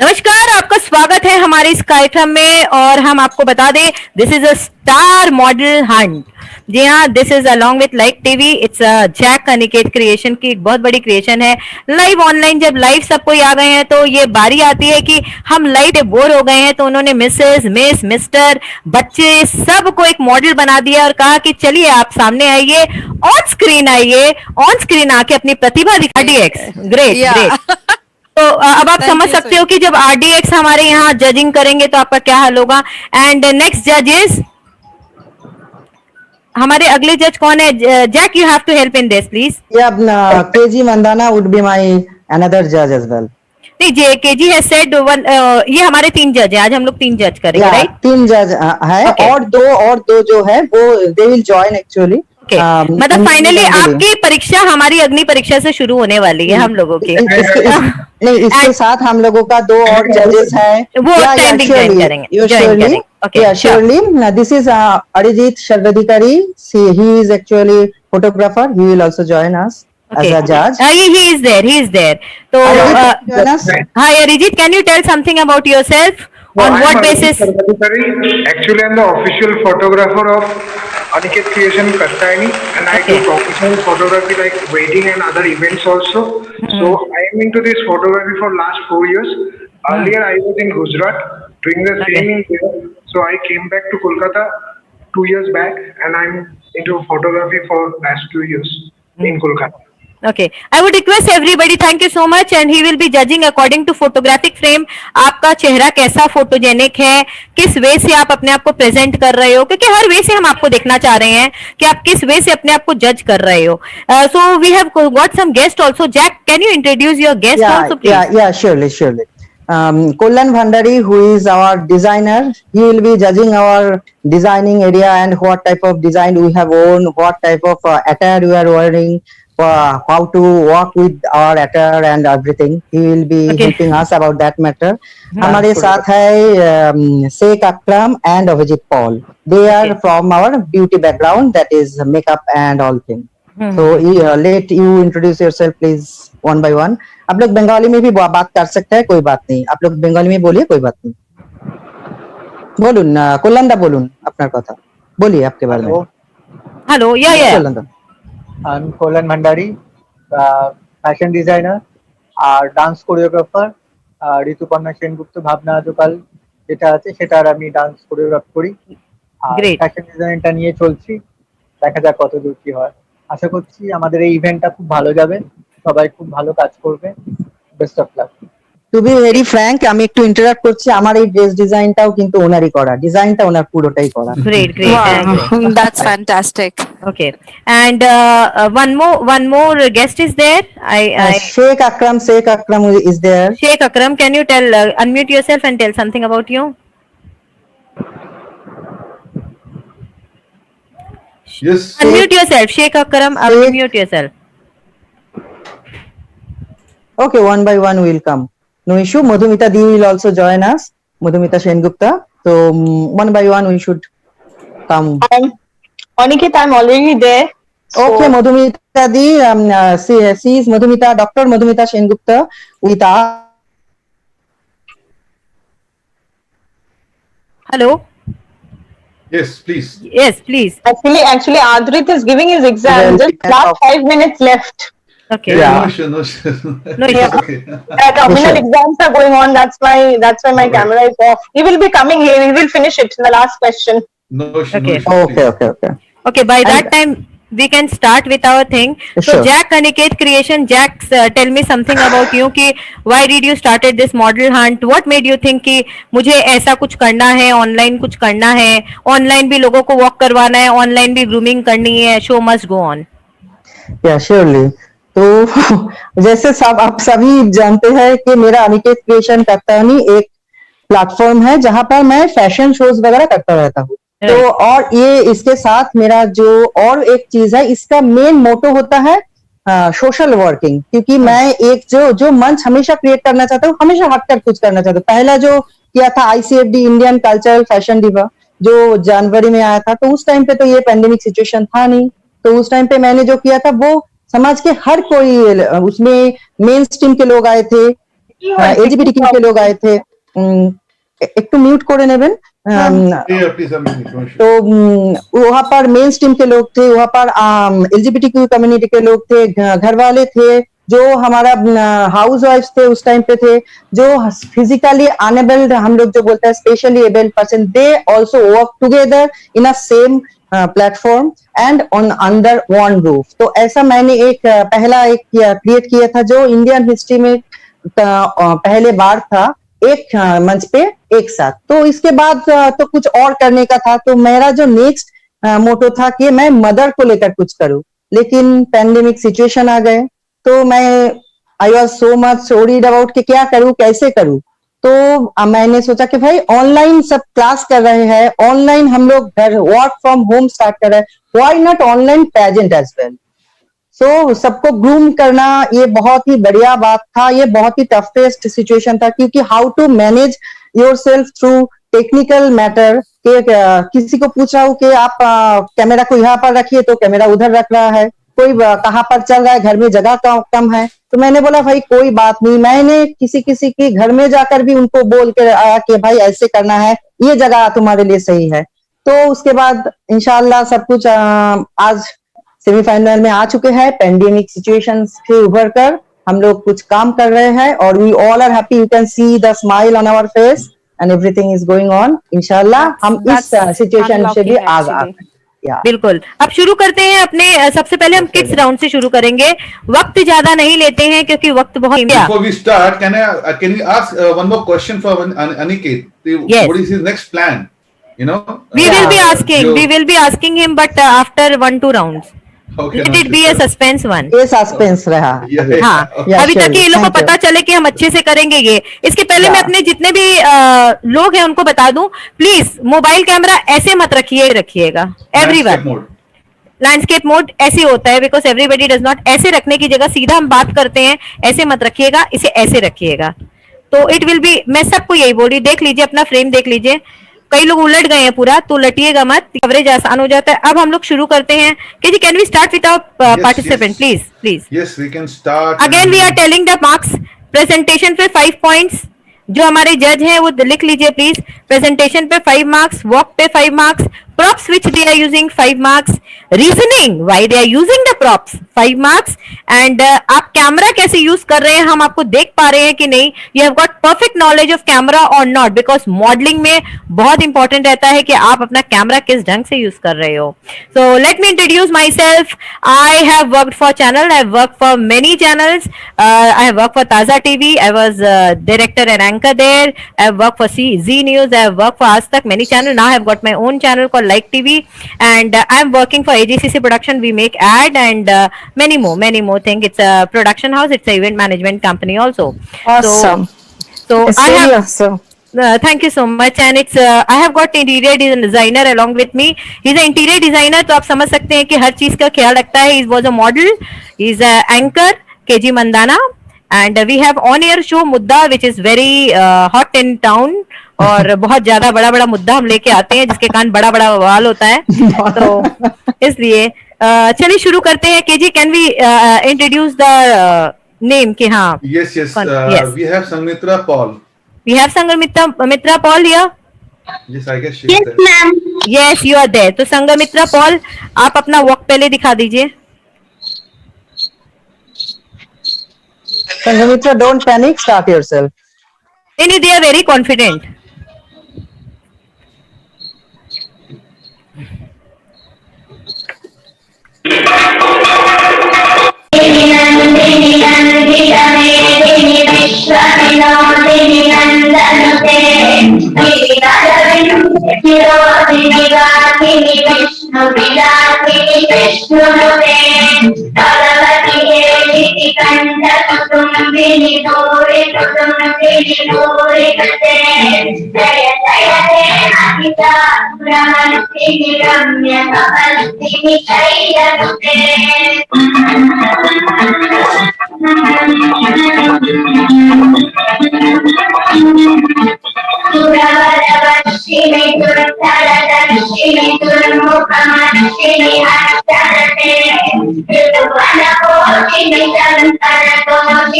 नमस्कार, आपका स्वागत है हमारे इस कार्यक्रम में और हम आपको बता दें this is a star model hunt. जी हाँ, this is along with like TV. It's Jack Aniket creation की एक बहुत बड़ी क्रिएशन है। लाइव ऑनलाइन जब लाइव सब कोई आ गए हैं तो ये बारी आती है कि हम लाइव बोर हो गए हैं, तो उन्होंने मिसेस मिस मिस्टर बच्चे सबको एक मॉडल बना दिया और कहा कि चलिए आप सामने आइए, ऑन स्क्रीन आके अपनी प्रतिभा दिखा। डीएक्स ग्रेट ग्रेट। तो अब आप समझ सकते हो कि जब आरडीएक्स हमारे यहाँ जजिंग करेंगे तो आपका क्या हाल होगा। एंड नेक्स्ट जजेस, हमारे अगले जज कौन है? Jack, you have to help in this please. Yeah, KG Mandana would be my another judge as well. नहीं, जे केजी है सेड वन। ये हमारे 3 जज हैं, आज हम लोग 3 जज करेंगे, Yeah, राइट? 3 जज है। Okay. और दो जो है वो they will join actually. मतलब फाइनली आपकी परीक्षा हमारी अग्नि परीक्षा से शुरू होने वाली है हम लोगों की। नहीं, इसके साथ हम लोगों का 2 और जजेस हैं। वो ट्रेंडिंग ज्वाइन करेंगे। Yeah, surely. Now, this is Arijit Sharvadikari. He is actually photographer. He will also join us as a judge. He is there. He is there. So, join us. hi Arijit, can you tell something about yourself? On what basis? Actually, I'm the official photographer of Aniket Creation Kastaini, and I do professional photography like wedding and other events also. So I am into this photography for last 4 years. Earlier, I was in Gujarat doing the same in there. So I came back to Kolkata 2 years back, and I'm into photography for last 2 years in Kolkata. Okay, I would request everybody, thank you so much, and he will be judging according to photographic frame. आपका चेहरा कैसा photogenic है, किस वे से आप अपने आप को प्रेजेंट कर रहे हो, क्योंकि हर वे से हम आपको देखना चाह रहे हैं कि आप किस वे से अपने आप को जज कर रहे हो। So we have got some guest also. Jack, can you introduce your guest also, please? Yeah, surely. Kollan Bhandari, who is our designer, he will be judging our designing area and what type of design we have worn, what type of attire we are wearing, how to work with our attire and everything. He will be helping us about that matter. हमारे साथ है Sheikh Akram and Avijit Paul. They are from our beauty background, that is makeup and all things. So let you introduce yourself please one by one. आप लोग बंगाली में भी बात कर सकते हैं, कोई बात नहीं। आप लोग बंगाली में बोलिए, कोई बात नहीं। बोलून कल्याणदा बोलून আপনার কথা बोलिए आपके बारे में। हेलो, या कल्याणदा। I'm Kollan Bhandari, fashion designer আর ডান্স কোরিওগ্রাফার। ঋতুপর্ণা সেনগুপ্ত ভাবনা আজকাল যেটা আছে সেটার আমি ডান্স কোরিওগ্রাফ করি আর ফ্যাশন ডিজাইনটা নিয়ে চলছি। দেখা যাক কতদূর কি হয়। আশা করছি আমাদের এই ইভেন্টটা খুব ভালো যাবে, সবাই খুব ভালো কাজ করবে। Best of luck. To be very frank, আমি একটু ইন্টারাপ্ট করছি, আমার এই ড্রেস ডিজাইনটাও কিন্তু ওনারই করা, ডিজাইনটা ওনার পুরোটাই করা। Great. Wow, that's fantastic. Okay, and one more guest is there. Sheikh Akram is there. Sheikh Akram, can you tell unmute yourself and tell something about you? Yes. Unmute yourself, Sheikh Akram. Unmute yourself. Okay, one by one will come. No issue. Madhumita Di will also join us. Madhumita Sengupta. So one by one we should come. Aniket, I'm already there. Okay, Madhumita Di. She is Madhumita, Dr. Madhumita Sengupta with us. Hello. Yes, please. Yes, please. Actually, Adrit is giving his exam. Just last 5 minutes left. Okay. Yeah. No issue. No issue. Okay. Terminal exams are going on. That's why my camera is off. He will be coming here. We will finish it in the last question. No issue. Okay. No issue, Okay. Okay, by that time we can start with our thing. So Sure. Jack Aniket Creation, Jack, tell me something about you कि why did you started this model hunt? What made you think कि मुझे ऐसा कुछ करना है, online कुछ करना है, ऑनलाइन भी लोगों को वॉक करवाना है, ऑनलाइन भी ग्रूमिंग करनी है, show must go on. Yeah, surely. तो जैसे आप सभी जानते हैं कि मेरा अनिकेत क्रिएशन कप्तानी एक प्लेटफॉर्म है जहां पर मैं फैशन शोज वगैरह करता रहता हूँ। तो और ये इसके साथ मेरा जो और एक चीज है, इसका मेन मोटो होता है सोशल वर्किंग, क्योंकि मैं एक जो मंच हमेशा क्रिएट करना चाहता हूँ, हमेशा हटकर कुछ करना चाहता हूँ। पहला जो किया था ICFD, Indian cultural fashion diva, जो जनवरी में आया था, तो उस टाइम पे तो ये पैंडेमिक सिचुएशन था नहीं, तो उस टाइम पे मैंने जो किया था वो समाज के हर कोई, उसमें मेन स्ट्रीम के लोग आए थे, एलजीबीटीक्यू के लोग आए थे। একটু মিউট করে নেবেন। तो वहां पर मेन स्ट्रीम के लोग थे, वहां पर एलजीबीटीक्यू कम्युनिटी के लोग थे, घर वाले थे, जो हमारा हाउस वाइफ थे उस टाइम पे थे, जो फिजिकली अनेबल्ड हम लोग जो बोलते हैं specially abled person, they also work together in a same platform and on under one roof. तो ऐसा मैंने एक पहला एक क्रिएट किया था जो इंडियन हिस्ट्री में पहले बार था, एक मंच पे एक साथ। तो इसके बाद तो कुछ और करने का था, तो मेरा जो नेक्स्ट मोटो था कि मैं मदर को लेकर कुछ करूं, लेकिन पैंडेमिक सिचुएशन आ गए, तो मैं I was so much worried about कि क्या करूं कैसे करूं। तो मैंने सोचा कि भाई ऑनलाइन सब क्लास कर रहे हैं, ऑनलाइन हम लोग घर वर्क फ्रॉम होम स्टार्ट कर रहे हैं, why not online pageant as well. So सबको ग्रूम करना ये बहुत ही बढ़िया बात था, ये बहुत ही टफेस्ट सिचुएशन था, क्योंकि how to manage yourself through technical matter कि किसी को पूछ रहा हूँ कि आप कैमरा को यहाँ पर रखिए तो कैमरा उधर रख रहा है, कोई कहाँ पर चल रहा है, घर में जगह कम है। तो मैंने बोला भाई कोई बात नहीं, मैंने किसी किसी के घर में जाकर भी उनको बोल के आया कि भाई ऐसे करना है, ये जगह तुम्हारे लिए सही है। तो उसके बाद इंशाल्लाह सब कुछ आज सेमीफाइनल में आ चुके हैं। पेंडेमिक सिचुएशन से उभर कर हम लोग कुछ काम कर रहे हैं और we all are happy, you can see the smile on our face and everything is going on. इंशाल्लाह हम इस सिचुएशन से भी आगे आ सकते हैं। बिल्कुल, अब शुरू करते हैं अपने सबसे पहले हम किड्स राउंड से शुरू करेंगे, वक्त ज्यादा नहीं लेते हैं क्योंकि वक्त बहुत Before we start, can you ask one more question for Aniket? Yes. What is his next plan? You know, we will be asking him, but after 1-2 rounds. Okay, Let no, it be a suspense one. ये suspense रहा। हाँ, अभी तक ये लोग को पता चले कि हम अच्छे से करेंगे ये। इसके पहले मैं अपने जितने भी लोग हैं उनको बता दूं, प्लीज मोबाइल कैमरा ऐसे मत रखिएगा एवरीवन। लैंडस्केप मोड ऐसे होता है बिकॉज एवरीबडी डज नॉट, ऐसे रखने की जगह सीधा हम बात करते हैं, ऐसे मत रखिएगा, इसे ऐसे रखिएगा। तो इट विल बी, मैं सबको यही बोल रही, देख लीजिए अपना फ्रेम देख लीजिए, कई लोग उलट गए हैं पूरा, तो लटिएगा मत, कवरेज आसान हो जाता है। अब हम लोग शुरू करते हैं कि जी can we start with our participant please. Yes, we can start. Again we are telling the marks. Presentation पे 5 पॉइंट्स, जो हमारे जज हैं वो लिख लीजिए प्लीज। प्रेजेंटेशन पे 5 मार्क्स, वॉक पे 5 marks, props which they are using 5 marks, reasoning why they are using the props 5 marks, and आप कैमरा कैसे यूज कर रहे हैं, हम आपको देख पा रहे हैं कि नहीं, you have got perfect knowledge of camera or not, because modelling में बहुत इंपॉर्टेंट रहता है कि आप अपना कैमरा किस ढंग से यूज कर रहे हो। So let me introduce myself. I have worked for channel, I have worked for many channels. I have worked for Taza TV, I was director and anchor there. I have worked for Z News, I have worked for Aaj Tak, many channels. Now I have got my own channel called Like TV, and I am working for AGCC Production. We make ad and many more things. It's a production house, it's a event management company also. Awesome. So It's I really have awesome. thank you so much, and it's I have got interior designer along with me. He's an interior designer, तो आप समझ सकते हैं कि हर चीज का ख्याल रखता है. He was a model, he's a anchor, KG Mandana, and we have on air show Mudda, which is very hot in town. और बहुत ज्यादा बड़ा बड़ा मुद्दा हम लेके आते हैं जिसके कारण बड़ा बड़ा बवाल होता है, तो इसलिए चलिए शुरू करते हैं। KG, can we introduce the name? कि हाँ, Yes. We have Sanmitra Paul. We have Sangamitra Paul here. Yes, I guess she is there. Ma'am. Yes, you are there. तो संगमित्रा पॉल, आप अपना वॉक पहले दिखा दीजिए। Sanghamitra, don't panic, start yourself. नहीं, they are very confident.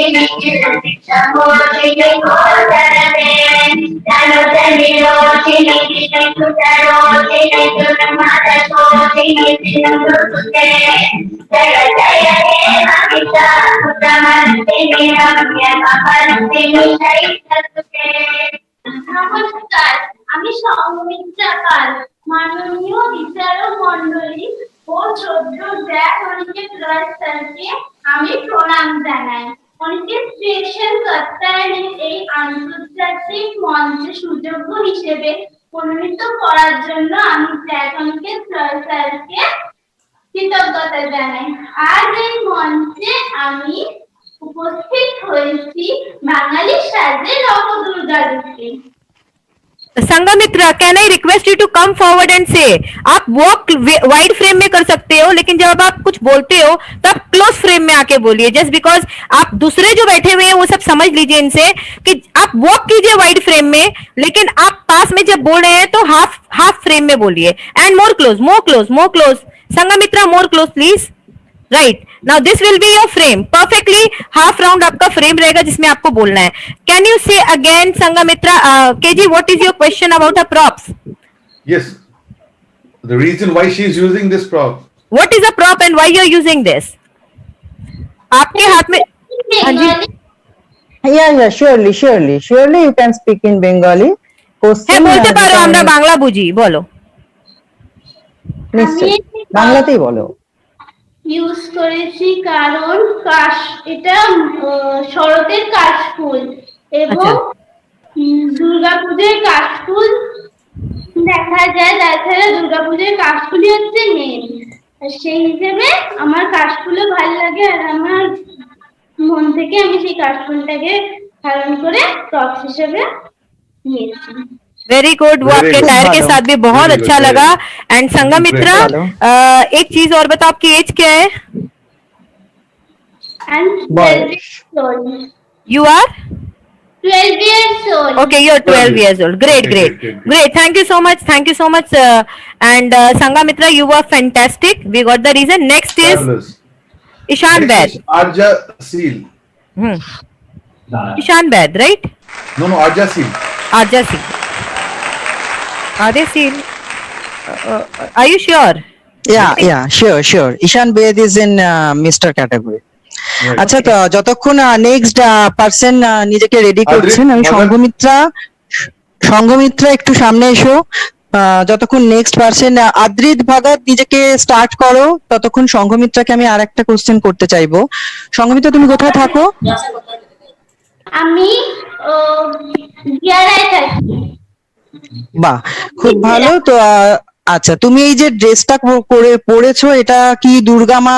নমস্কার, আমি সৌমিত্রা পাল। মাননীয় বিচারক মন্ডলী ও শ্রদ্ধেয় জ্যাক অনিকেত রয় স্যারকে আমি প্রণাম জানাই। অনিকেত ক্রিয়েশন কাত্যায়নের এই আন্তর্জাতিক মঞ্চে সুযোগ্য হিসেবে মনোনীত করার জন্য আমি জ্যাক অনিকেত রয় স্যারকে কৃতজ্ঞতা জানাই। আজ এই মঞ্চে আমি উপস্থিত হয়েছি বাঙালি সাজে নবদুর্গা রূপে। Sangamitra, can I request you to come forward and say, आप वॉक वाइड फ्रेम में कर सकते हो, लेकिन जब आप कुछ बोलते हो तब क्लोज फ्रेम में आके बोलिए, जस्ट बिकॉज आप दूसरे जो बैठे हुए हैं वो सब समझ लीजिए इनसे कि आप वॉक कीजिए वाइड फ्रेम में, लेकिन आप पास में जब बोल रहे हैं तो हाफ फ्रेम में बोलिए। And more close Sangamitra, more close please. Right, now this will be your frame, perfectly half round आपका फ्रेम रहेगा जिसमें आपको बोलना है। Can you say again Sangamitra, KG, what is your question about a props? Yes. The reason why she is using this prop. What is a prop and why you are using this? आपके हाथ में, हाँ जी, Yeah, surely you can speak in Bengali. হ্যাঁ বলতে পারো, আমরা বাংলা বুঝি, বলো। নিশ্চয়ই বাংলাতেই বলো। ইউজ করেছি কারণ এটা শরতের কাশফুল এবং দুর্গাপূজার কাশফুল দেখা যায়, তাছাড়া দুর্গাপূজার কাশফুলই হচ্ছে মেন, সেই হিসেবে আমার কাশফুলও ভালো লাগে আর আমার মন থেকে আমি সেই কাশফুলটাকে ধারণ করে টপস হিসেবে নিয়েছি। वेरी गुड, वो आपके टायर के साथ भी बहुत अच्छा लगा। एंड संगमित्रा, एक चीज और बताओ, आपकी एज क्या है? You are 12 years old. okay, you're 12 years old. Great. Thank you so much. And Sangamitra, you were fantastic. We got the reason. Next is Fabulous. Ishan Next Baid. is Arja Seal. Ishan Baid, right? No, Arja Seal. Arja Seal. Are they Seal? Are you sure? Yeah, sure. Ishan Baid is in Mr. category. Right. আচ্ছা, তো যতক্ষণ next person নিজেকে ready করছেন, আমি সংঘমিত্রা একটু সামনে এসো। যতক্ষণ নেক্সট পার্সন আদ্রিত ভগত নিজেকে স্টার্ট করো, ততক্ষণ সংঘমিত্রাকে আমি আর একটা কোশ্চেন করতে চাইবো। সংঘমিত্রা, তুমি কোথায় থাকো? আমি গিয়ারায় থাকি। বাহ, খুব ভালো। তো আচ্ছা, তুমি এই যে ড্রেসটা পরেছো, এটা কি দুর্গা মা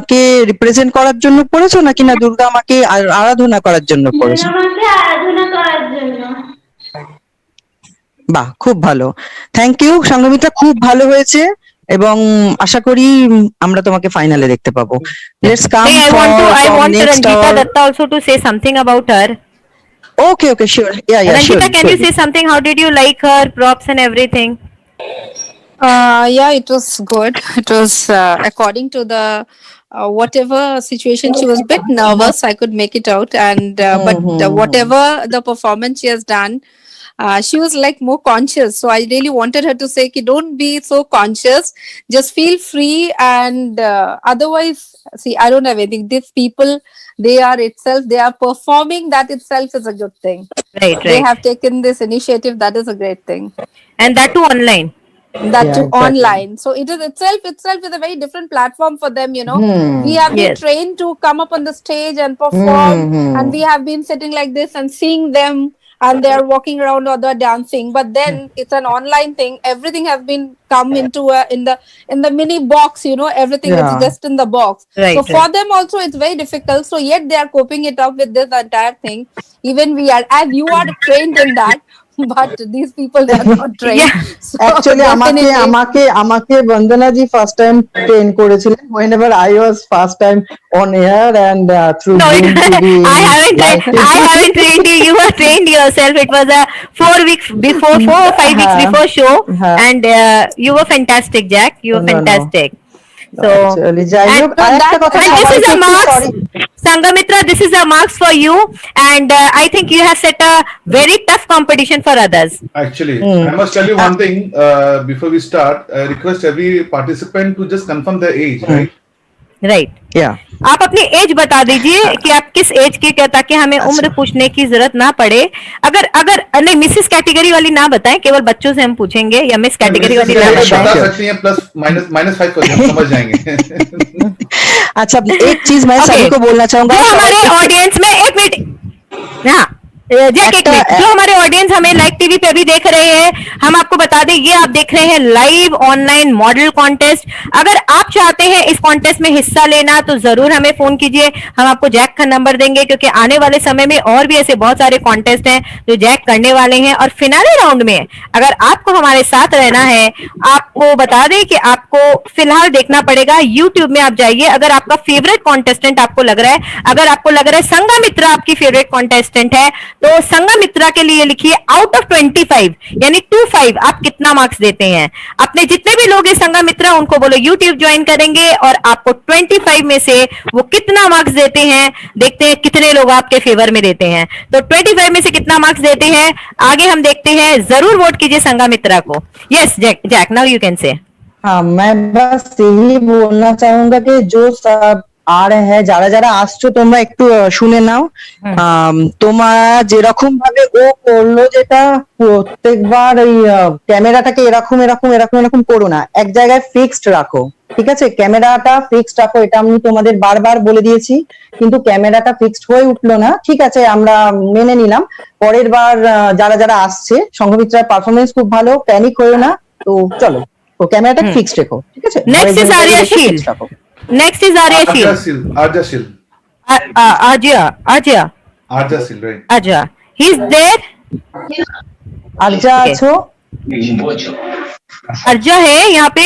কে রিপ্রেজেন্ট করার জন্য পরেছো নাকি না দুর্গা মাকে আরাধনা করার জন্য পরেছো? আমাকে আরাধনা করার জন্য। বাহ, খুব ভালো, থ্যাংক ইউ সংঘমিত্রা, খুব ভালো হয়েছে এবং আশা করি আমরা তোমাকে ফাইনালে দেখতে পাবো। Let's come I want Ranjita Datta also to say something about her. Okay, sure. Yeah, Ranjita, sure. can you say something? How did you like her props and everything? Yeah, it was good. It was according to the whatever situation, she was a bit nervous. I could make it out, and but whatever the performance she has done, she was like more conscious. So I really wanted her to say, "Don't be so conscious. Just feel free." And otherwise, see, I don't have anything. These people, they are performing. That itself is a good thing. Right. They have taken this initiative. That is a great thing. And that too online. That Yeah, too exactly. online, so it is itself is a very different platform for them, we have been Yes. trained to come up on the stage and perform, and we have been sitting like this and seeing them, and they are walking around or they're dancing, but then it's an online thing. Everything has been come into in the mini box, everything is Yeah. just in the box. Right, So for right. them also it's very difficult, so yet they are coping it up with this entire thing. Even we are, and you are trained in that, but these people are not trained. Yeah. So Actually, definitely- আমাকে বন্দনাজি first time train করেছিলেন whenever I was first time on air and through No, Zoom TV I haven't live trained you. You were trained yourself. It was a 4 or 5 weeks before show, Uh-huh. and you were fantastic, Jack. You were No. fantastic. So, Actually, যাই হোক, and, আরেকটা কথা and this is সবাইকে a একটু marks, sorry. Sangamitra, this is a marks for you, and I think you have set a very tough competition for others. Actually, I must tell you one thing before we start. I request every participant to just confirm their age, right? Right. Yeah. आप अपनी as बता दीजिए कि आप किस as के, क्या, ताकि हमें उम्र पूछने की जरूरत ना पड़े। अगर अगर नहीं, मिसेस कैटेगरी वाली ना बताएं, केवल बच्चों से हम पूछेंगे, या मिस कैटेगरी वाली ना बता बताएं। सकती हैं, प्लस माइनस 5% समझ जाएंगे। अच्छा, एक चीज मैं सभी को बोलना चाहूंगा, जो हमारे ऑडियंस में, एक मिनट, हाँ जैक, एक मिनट, जो हमारे ऑडियंस हमें लाइव टीवी पे भी देख रहे हैं, हम आपको बता दें, ये आप देख रहे हैं लाइव ऑनलाइन मॉडल कॉन्टेस्ट। अगर आप चाहते हैं इस कॉन्टेस्ट में हिस्सा लेना, तो जरूर हमें फोन कीजिए, हम आपको जैक का नंबर देंगे, क्योंकि आने वाले समय में और भी ऐसे बहुत सारे कॉन्टेस्ट हैं जो जैक करने वाले हैं। और फिनाले राउंड में अगर आपको हमारे साथ रहना है, आपको बता दें कि आपको फिलहाल देखना पड़ेगा, यूट्यूब में आप जाइए। अगर आपका फेवरेट कॉन्टेस्टेंट आपको लग रहा है, अगर आपको लग रहा है संगमित्रा आपकी फेवरेट कॉन्टेस्टेंट है, तो संगमित्रा के लिए लिखिए आउट ऑफ 25, यानी 25 आप कितना मार्क्स देते हैं। अपने जितने भी लोग हैं संगमित्रा, उनको बोलो यूट्यूब ज्वाइन करेंगे, और आपको 25 में से वो कितना मार्क्स देते हैं, देखते हैं कितने लोग आपके फेवर में देते हैं। तो 25 में से कितना मार्क्स देते हैं, आगे हम देखते हैं। जरूर वोट कीजिए संगमित्रा को। Yes Jack, now you can say. हाँ, मैं बस यही बोलना चाहूंगा कि जो सब आ रहे हैं, যারা যারা আসছো, তোমরা একটু শুনে নাও। তোমরা যেরকম ভাবে ও করলো, যেটা প্রত্যেকবার এই ক্যামেরাটাকে এরকম এরকম এরকম এরকম করো না, এক জায়গায় ফিক্সড রাখো, ঠিক আছে? ক্যামেরাটা ফিক্সড রাখো, এটা আমি তোমাদের বারবার বলে দিয়েছি, কিন্তু ক্যামেরাটা ফিক্সড হয়ে উঠলো না। ঠিক আছে, আমরা মেনে নিলাম। পরের বার যারা যারা আসছে, সংঘমিত্রার পারফরমেন্স খুব ভালো, প্যানিক হয়েও না, তো চলো, তো ক্যামেরাটা ফিক্সড রেখো, ঠিক আছে? Next is Aryashil. Next is Aryashil. Arjasil. Arjasil, right? Arja. He's there. Arja आछो? अर्जा है यहाँ पे।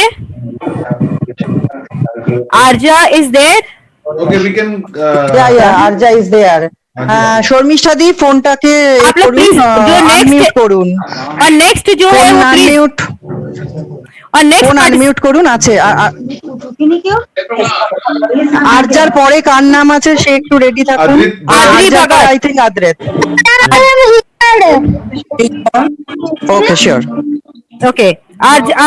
Arja is there. Okay, we can. Yeah, Arja is there. Sharmistha দি ফোনটাকে আনমিউট করুন। और नेक्स्ट जो है वो আনমিউট, और नेक्स्ट ফোন আনমিউট করুন। আছে আরজার পরে কার নাম আছে, সে একটু রেডি থাকুন। I think Adrit. Okay sure. Okay,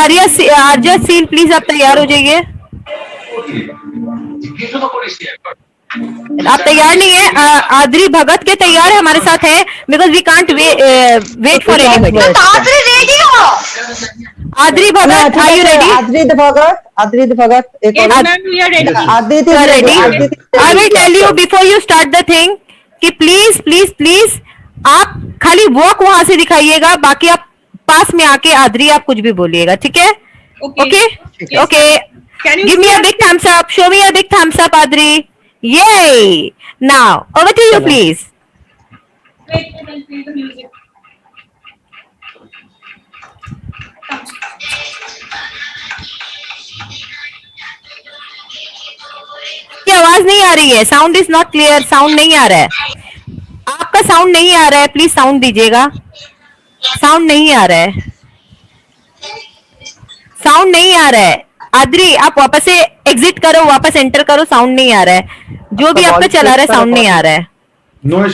Arya Seal please आप तैयार हो जाइए। आप तैयार नहीं है? आद्री भगत के तैयार है, हमारे साथ है, because we can't wait for anybody. Adri Bhagat, are you ready? Adrit Bhagat, Adrit Bhagat, Adrit is ready. I will tell you before you start the thing कि प्लीज प्लीज प्लीज आप खाली वॉक वहां से दिखाइएगा, बाकी आप पास में आके आद्री आप कुछ भी बोलिएगा, ठीक है? Okay okay, give me a big thumbs up, show me a big thumbs up Adri. Yay! Now over to you, please. की आवाज नहीं आ रही है, sound is not clear, sound नहीं आ रहा है, आपका साउंड नहीं आ रहा है, प्लीज साउंड दीजिएगा। साउंड नहीं आ रहा है, साउंड नहीं आ रहा है। आद्री आप वापस से एग्जिट करो, वापस एंटर करो, साउंड नहीं आ रहा है। जो भी आपका चला रहा है साउंड नहीं आ रहा है।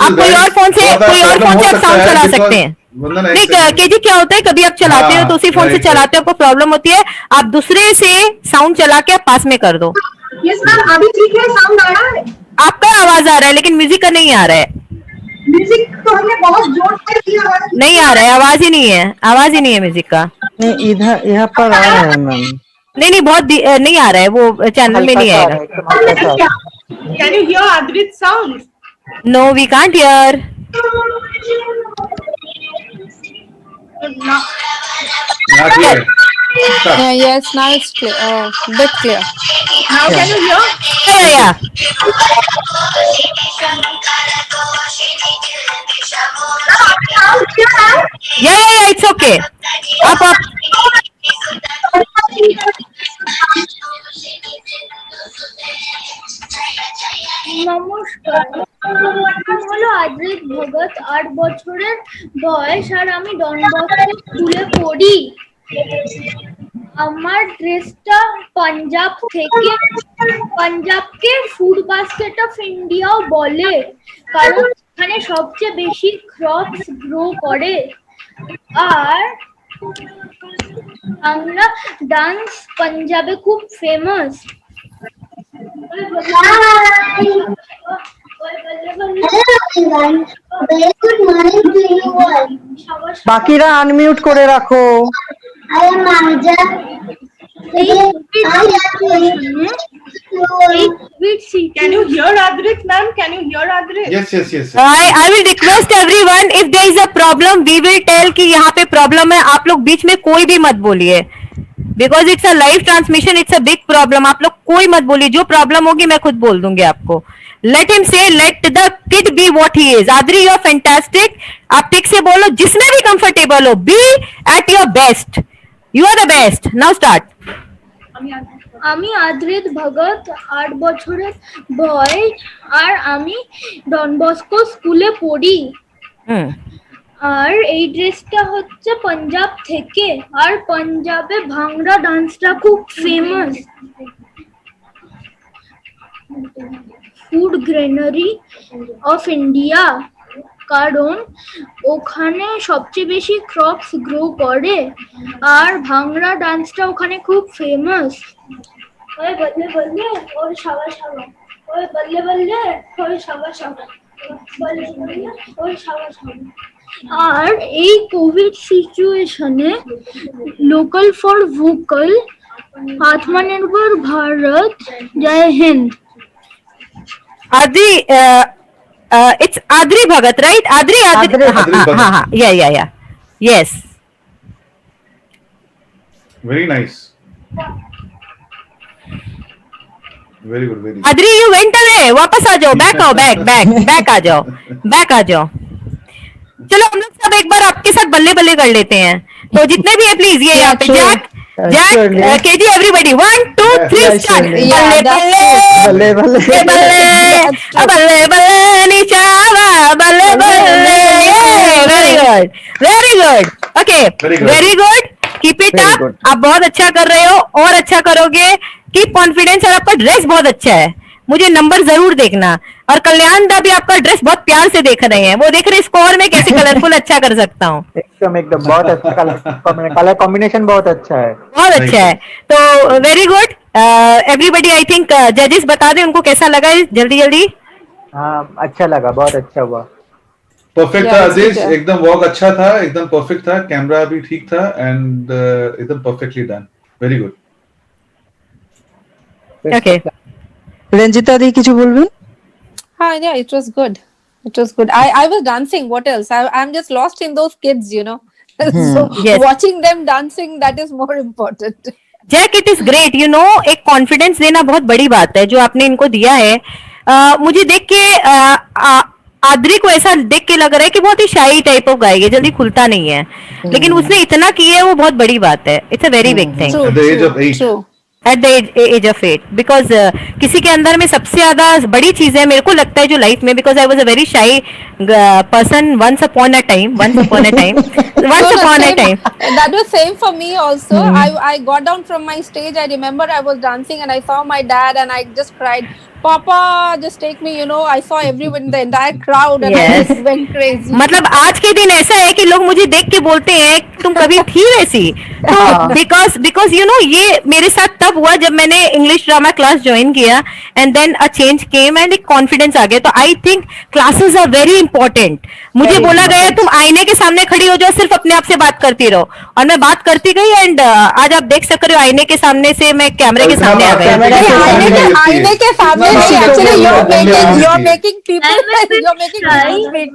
आप कोई और फोन से आप साउंड चला सकते हैं। नहीं केजी, क्या होता है, कभी आप चलाते हो तो उसी फोन से चलाते हो, आपको प्रॉब्लम होती है, आप दूसरे से साउंड चला के आप पास में कर दो। यस मैम, अभी ठीक है, साउंड आ रहा है, आपका आवाज आ रहा है, लेकिन म्यूजिक का नहीं आ रहा है। म्यूजिक तो हमने बहुत जोर से किया है, नहीं आ रहा है, आवाज ही नहीं है, आवाज ही नहीं है म्यूजिक का। नहीं, इधर यहाँ पर आ रहा है मैम। नहीं बहुत नहीं आ रहा है, वो चैनल में नहीं आएगा। Can you hear Adrit sound? No we can't hear. Yeah, yes, now it's clear. Bit clear. Now can you hear? Yeah. Yeah, it's okay. Up. নমস্কার, আমার নাম হলো আদ্রিত ভগত, 8 বছরের বয়স, আর আমি ডনবস্কো স্কুলে পড়ি। আমার ড্রেসটা পাঞ্জাবকে ফুড বাস্কেট অফ ইন্ডিয়াও বলে, কারণ এখানে সবচেয়ে বেশি ক্রপস গ্রো করে। আর বাংলা ডান্স পাঞ্জাবে খুব ফেমাস। বাকিরা আনমিউট করে রাখো। Can you hear Adrit, ma'am? Can you hear Adrit? Yes. I will request everyone, if there is a problem, we will tell कि यहाँ पे प्रॉब्लम है, आप लोग बीच में कोई भी मत बोलिए, because it's a live transmission, it's a big problem. आप लोग कोई मत बोलिए, जो प्रॉब्लम होगी मैं खुद बोल दूंगी आपको। Let him say, let the kid be what he is. Adri you are fantastic, आप ठीक से बोलो, जिसमें भी कंफर्टेबल हो, be at your best, you are the best. Now start. আমি আদ্রিত ভগত, 8 বছরের বয়, আর আমি ডন বস্কো স্কুলে পড়ি। আর এই ড্রেসটা হচ্ছে পাঞ্জাব থেকে, আর পাঞ্জাবে ভাংড়া ডান্সটা খুব ফেমাস। ফুড গ্রেনারি অফ ইন্ডিয়া, কারণ ওখানে সবচেয়ে বেশি ক্রপস গ্রো করে, আর ভাংড়া ডান্সটা ওখানে খুব ফেমাস। ওই বললে বললে ওই সাবা সাবা, ওই বললে বললে ওই সাবা সাবা, বললে বললে ওই সাবা সাবা। আর এই কোভিড সিচুয়েশনে লোকাল ফর ভোকাল, আত্মনির্ভর ভারত, জয় Hind. आदरी, it's Adri Bhagat, right? Adri, Adri Bhagat. हाँ, yeah, yes. Very nice. Very good. Adri, you went away, वापस आ जाओ, बैक आओ, बैक आ जाओ, चलो हम लोग सब एक बार आपके साथ बल्ले बल्ले कर लेते हैं। तो जितने भी है प्लीज ये यहाँ पे जैक केजी एवरीबॉडी, 1 2 3 स्टार्ट। बल्ले बल्ले बल्ले बल्ले निचावा, बल्ले बल्ले। Very good okay, very good, keep it up. आप बहुत अच्छा कर रहे हो, और अच्छा करोगे, कीप कॉन्फिडेंस। और आपका ड्रेस बहुत अच्छा है, मुझे नंबर जरूर देखना। और कल्याण दा भी आपका ड्रेस बहुत प्यार से देख रहे हैं, वो देख रहे स्कोर में कैसे कलरफुल अच्छा कर सकता हूँ। एकदम बहुत अच्छा, कलर कॉम्बिनेशन बहुत अच्छा है, बहुत अच्छा है। तो very good everybody. I think जजेस बता दें उनको कैसा लगा, जल्दी। हाँ अच्छा लगा, बहुत अच्छा हुआ। परफेक्ट था आदेश, एकदम वॉक अच्छा था, एकदम परफेक्ट था, कैमरा भी ठीक था, एंड एकदम perfectly done. Very good. Okay, Ranjita di কিছু বলবেন? Yeah, it was good. I was dancing. What else? I'm just lost in those kids, you know. So Yes. watching them dancing, that is more important. Jack it is great, you know, एक confidence देना बहुत बड़ी बात है जो आपने इनको दिया है। मुझे देख के आद्री को ऐसा देख के लग रहा है कि बहुत ही शाई टाइप ऑफ गाय है, जल्दी खुलता नहीं है, लेकिन उसने इतना किया है, वो बहुत बड़ी बात है। It's a very big thing At the age of 8. True. At the age of 8, because किसी के अंदर में सबसे ज्यादा बड़ी चीज है, मेरे को लगता है जो लाइफ में, because I was a very shy person once upon a time. That was same for me also. I got down from my stage. I remember I was dancing and I saw my dad and I just cried, Papa, just take me, you know. I saw everyone, the entire crowd, and I Yes. just went crazy. मतलब आज के दिन ऐसा है कि लोग मुझे देख के बोलते हैं तुम कभी थी वैसी। तो बिकॉज यू नो, ये मेरे साथ तब हुआ जब मैंने इंग्लिश ड्रामा क्लास ज्वाइन किया, and then a change came and एक कॉन्फिडेंस आ गया। तो I think classes are very important. मुझे बोला गया तुम आईने के सामने खड़ी हो जाओ, सिर्फ अपने आप से बात करती रहो, और मैं बात करती गई, एंड आज आप देख सक रहे हो आईने के सामने से मैं कैमरे के सामने आ गई। आईने के सामने नहीं, actually you're making people, you're making people speak.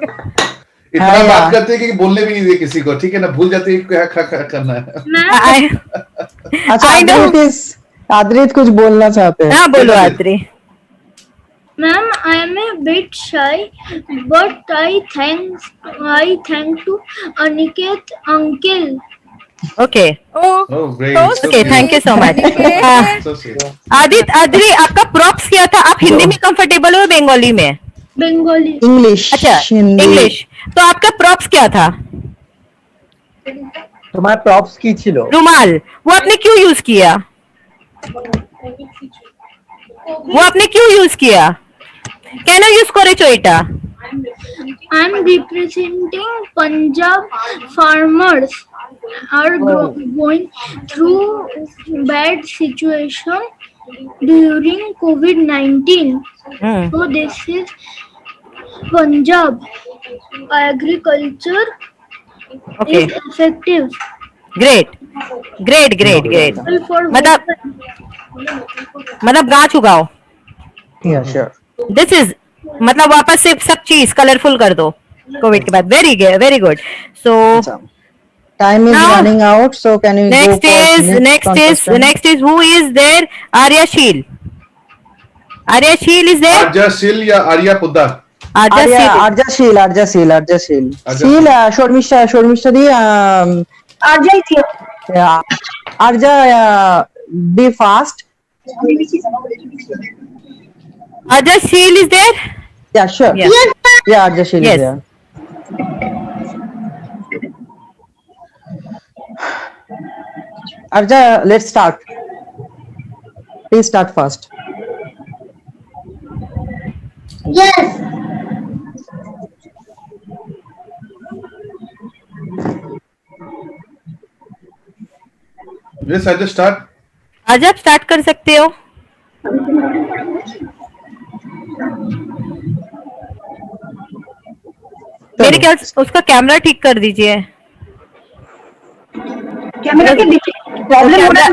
इतना बात करते हैं कि बोलने भी नहीं दे किसी को, ठीक है ना, भूल जाते हैं क्या करना है। अच्छा, आद्रित कुछ बोलना चाहते हैं? हाँ बोलो ADRI. Ma'am, I am a bit shy, but I thank to Aniket uncle. Okay Oh, great. Okay, thank you so much. So sweet. ADRI, आपका प्रॉप्स क्या था? आप हिंदी में कंफर्टेबल हो, बंगाली में? Bengali. इंग्लिश। अच्छा, हिंदी। इंग्लिश। तो आपका प्रॉप्स क्या था? তোমার প্রপস কি ছিল? रुमाल, वो आपने क्यों यूज किया? वो आपने क्यों यूज किया? কেন ইউজ করেছো এটা? I'm representing Punjab farmers are going through bad situation during COVID-19. So this is Punjab agriculture Okay. is effective great great great great for मतलब गाछ उगाओ. Yeah, sure. दिस इज मतलब वापस से सब चीज कलरफुल कर दो कोविड के बाद. Very good. So Time is Now, running out, so can you next go for is next is who is there? Arya Sheel. Arya Sheel is there? Arja Sil या Arya Poddar? Arya Sheel. Arja Sheel. Arja Sheel, Shormisha di, Arjay is here. yeah. Arja, be fast. Arya Sheel is there? Yeah, sure. Yeah. Yeah, Arja Sheel Yes. is there. Arja, let's start. Please start fast. yes. Yes, I just start. आज आप start कर सकते हो. मेरे ख्याल से उसका camera ठीक कर दीजिए. कैमरा के प्रॉब्लम हो रहा है.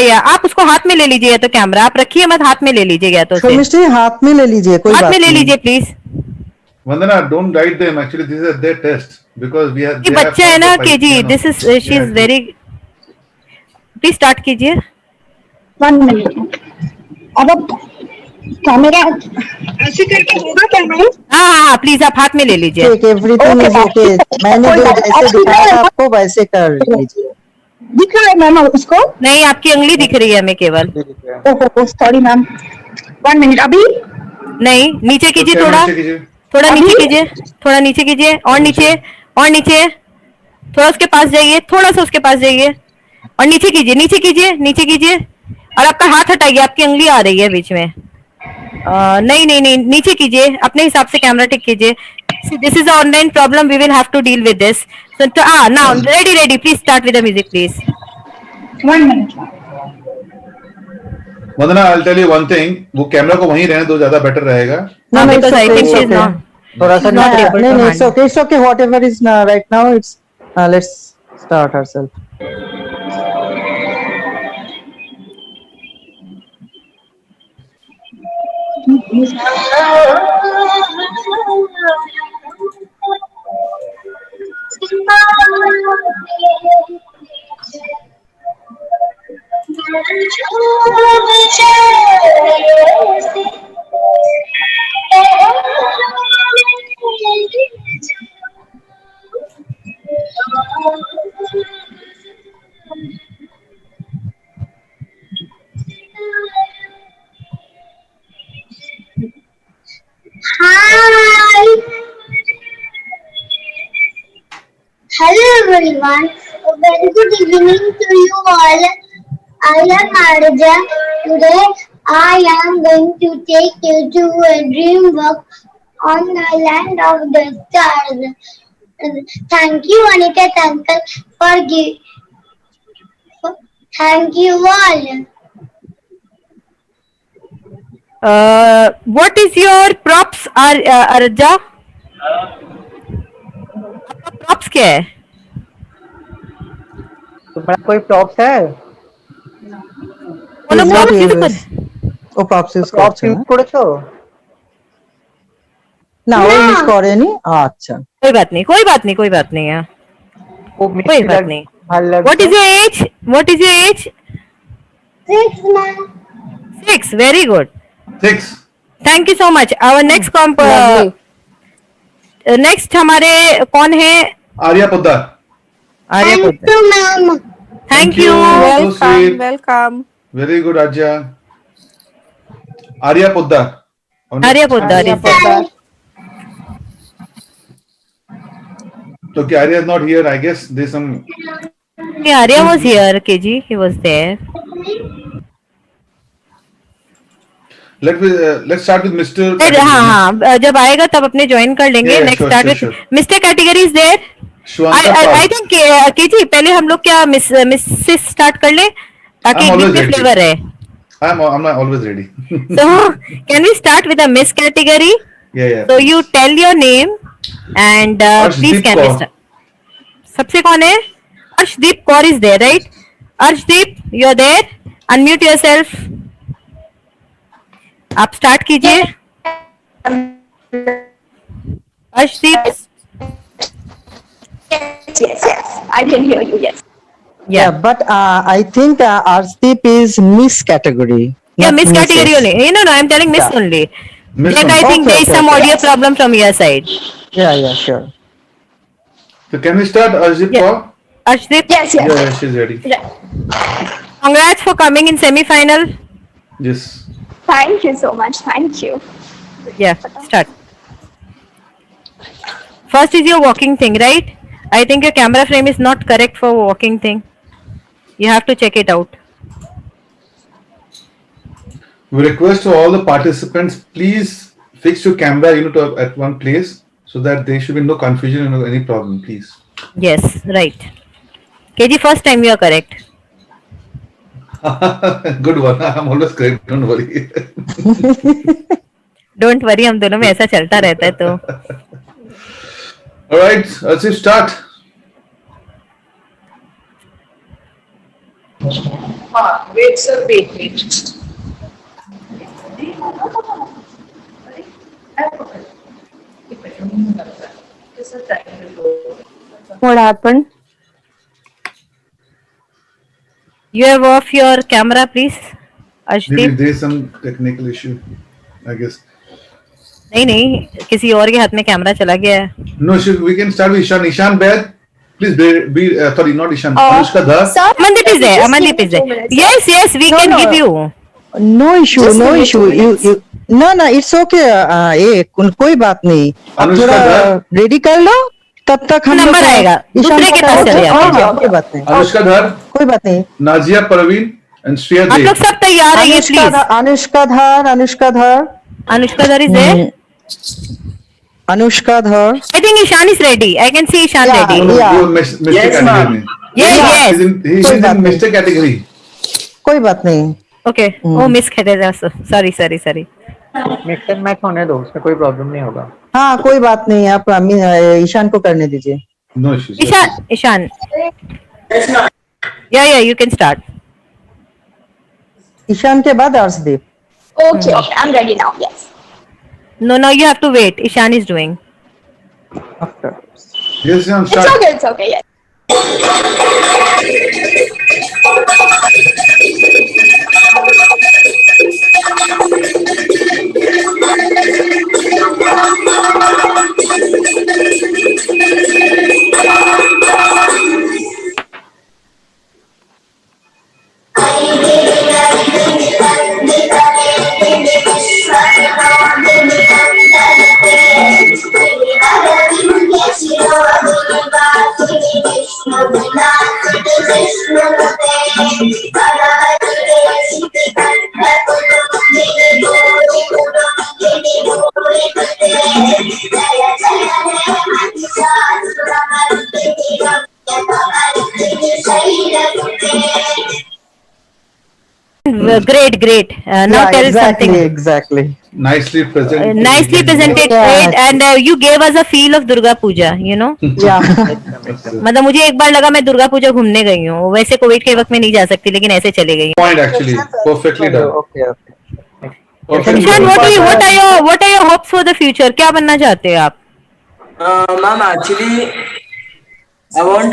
या आप उसको हाथ में ले लीजिए. तो कैमरा आप रखिए मत, हाथ में ले लीजिएगा. तो उसे शर्मिष्ठ जी हाथ में ले लीजिए, कोई हाथ बात में ले नहीं. लीजिए please. Vandana, don't guide them. Actually, this is their test because we have. ये बच्चा है ना KG. This is she is very. Please start कीजिए. 1 minute. अब कैमरा ऐसे करके होगा क्या मैम? हाँ प्लीज आप हाथ में ले लीजिए. ठीक, एवरीथिंग इज ओके. मैंने जो जैसे दिखाया था आपको वैसे कर लीजिए. दिख रहा है मैम उसको? नहीं, आपकी उंगली दिख रही है हमें केवल. ओहो सॉरी मैम. 1 minute. अभी नहीं, नीचे कीजिए. थोड़ा नीचे कीजिए. थोड़ा नीचे कीजिए. और नीचे. थोड़ा उसके पास जाइए. थोड़ा सा उसके पास जाइए और नीचे कीजिए. और आपका हाथ हटाइए. आपकी उंगली आ रही है बीच में. नहीं, नीचे कीजिए. अपने हिसाब से कैमरा ठीक कीजिए. This is online problem. We will have to deal with this. Now ready. Please start with the music please. 1 minute. Vandana, I'll tell you one thing. वो कैमरा को वहीं रहने दो, ज्यादा बेटर रहेगा. No, no, because it's I okay, think it's she is okay. not. थोड़ा सा not able to No, it's handle. okay. It's okay. Whatever is right now, it's let's start ourselves. Hi. Hello everyone. A very good evening to you all. I am Arja. Today I am going to take you to a dream walk on the land of the stars. Thank you, Aniket uncle, for thank you all. What is your props, Arja? Props क्या है? तुम्हारा कोई props है? কোনো props use করে? ও props use props করছে use না? করেছো? না, ও ইউজ করেনি. আচ্ছা, कोई बात नहीं है. খুব कोई মিষ্টি बात नहीं. ভালো লাগছে. What is your age? 6 months. 6. Very good. 6. Thank you so much. Our next next हमारे कौन है? Arya Poddar. Arya Thank Poddar. you, ma'am. Thank you. So sweet. Welcome. Very good, Arja. Arya Poddar. Arya Poddar is there. So Arya is not here. I guess there's some Yeah, Arya was here, KG. He was there. Let's start with Mr. फिर हाँ जब आएगा तब अपने join कर लेंगे. Yeah, next sure, start sure, with mister category is there. Shwanka Pal. I think KG पहले हम लोग क्या मिसेस स्टार्ट कर ले ताकि I'm always इंग्लिश में ready. फ्लेवर है. I'm always ready. So can we start with the miss category? Yeah. So you tell your name and please Arshdeep can we Kaur. start? सबसे कौन है? Arshdeep Kaur is there, right? Arshdeep, you're there. Unmute yourself. आप start कीजिए. Arshdeep. Yes. I can hear you. Yes. Yeah, but I think Arshdeep is Miss category. Yeah, not miss Mrs. category only. No, I'm telling miss Yeah. only. Miss Like I only. think Okay, there is okay, some okay. audio problem from your side. Yeah, sure. So can we start, Arshdeep Yeah. Kaur? Arshdeep, Yes. Yeah, she's ready. congrats for coming in semi-final. Yes. Thank you so much. Thank you. Yeah, start. First is your walking thing, right? I think your camera frame is not correct for walking thing. You have to check it out. We request to all the participants, please fix your camera unit at one place so that there should be no confusion or any problem, please. Yes, right. KG, first time you are correct. Good one. I'm always correct. Don't worry. Don't worry, हम दोनों में ऐसा चलता रहता है तो. All right, Arshdeep, start. Wait, sir. Wait. What happened? You have off your camera, please. Maybe Arshdeep. there is some technical issue, I guess. नहीं किसी और के हाथ में कैमरा चला गया है. No, we can start with Ishan. Ishan Baid, please be sorry, not Ishan. Anushka Dhar. Sir, Amandeep is there. just Amandeep give is me there. 2 minutes. Yes, we can give you. No issue, Just no give me issue. 2 minutes. You no, it's okay. ये कोई बात नहीं. आप अनुष्का थोड़ा धर. Ready कर लो. तब तक हम नंबर लोग आएगा. दूसरे के पास चले जाते हैं. कोई बात नहीं. Anushka Dhar, कोई बात नहीं. Nazia Parveen, and Shreya आप लोग Dev. सब तैयार रहिए प्लीज. अनुष्का धर. अनुष्का धर is there. अनुष्का धर. I think Ishan is ready. I can see Ishan Yeah. ready. No, Yeah. you Mr. category. Yes. He's कोई in बात नहीं. Mr. category. कोई बात नहीं. Okay. Oh, miss खेलेगा. Sorry. मिक्स एंड मैच होने दो, उसमें कोई प्रॉब्लम नहीं होगा. हाँ कोई बात नहीं. आप ईशान को करने दीजिए. No issues. Ishan. Yeah, you can start. Ishan के बाद Arshdeep. Okay. I'm ready now. Yes. No, you have to wait. Ishan is doing. After. Yes, Ishan, It's start. okay. It's okay. Yes. Great. Now Yeah, tell exactly, something. exactly. Nicely presented. Nicely presented, Yes. great, and you gave us a feel of Durga Puja. You know. Yeah. मतलब मुझे एक बार लगा मैं दुर्गा पूजा घूमने गई हूँ. वैसे Covid के वक्त में नहीं जा सकती लेकिन ऐसे चले गई हूँ. Point actually. Perfectly done. Okay. Perfectly Ishan, done. what are your hopes for the future? क्या बनना चाहते हैं आप? Ma'am, actually, I want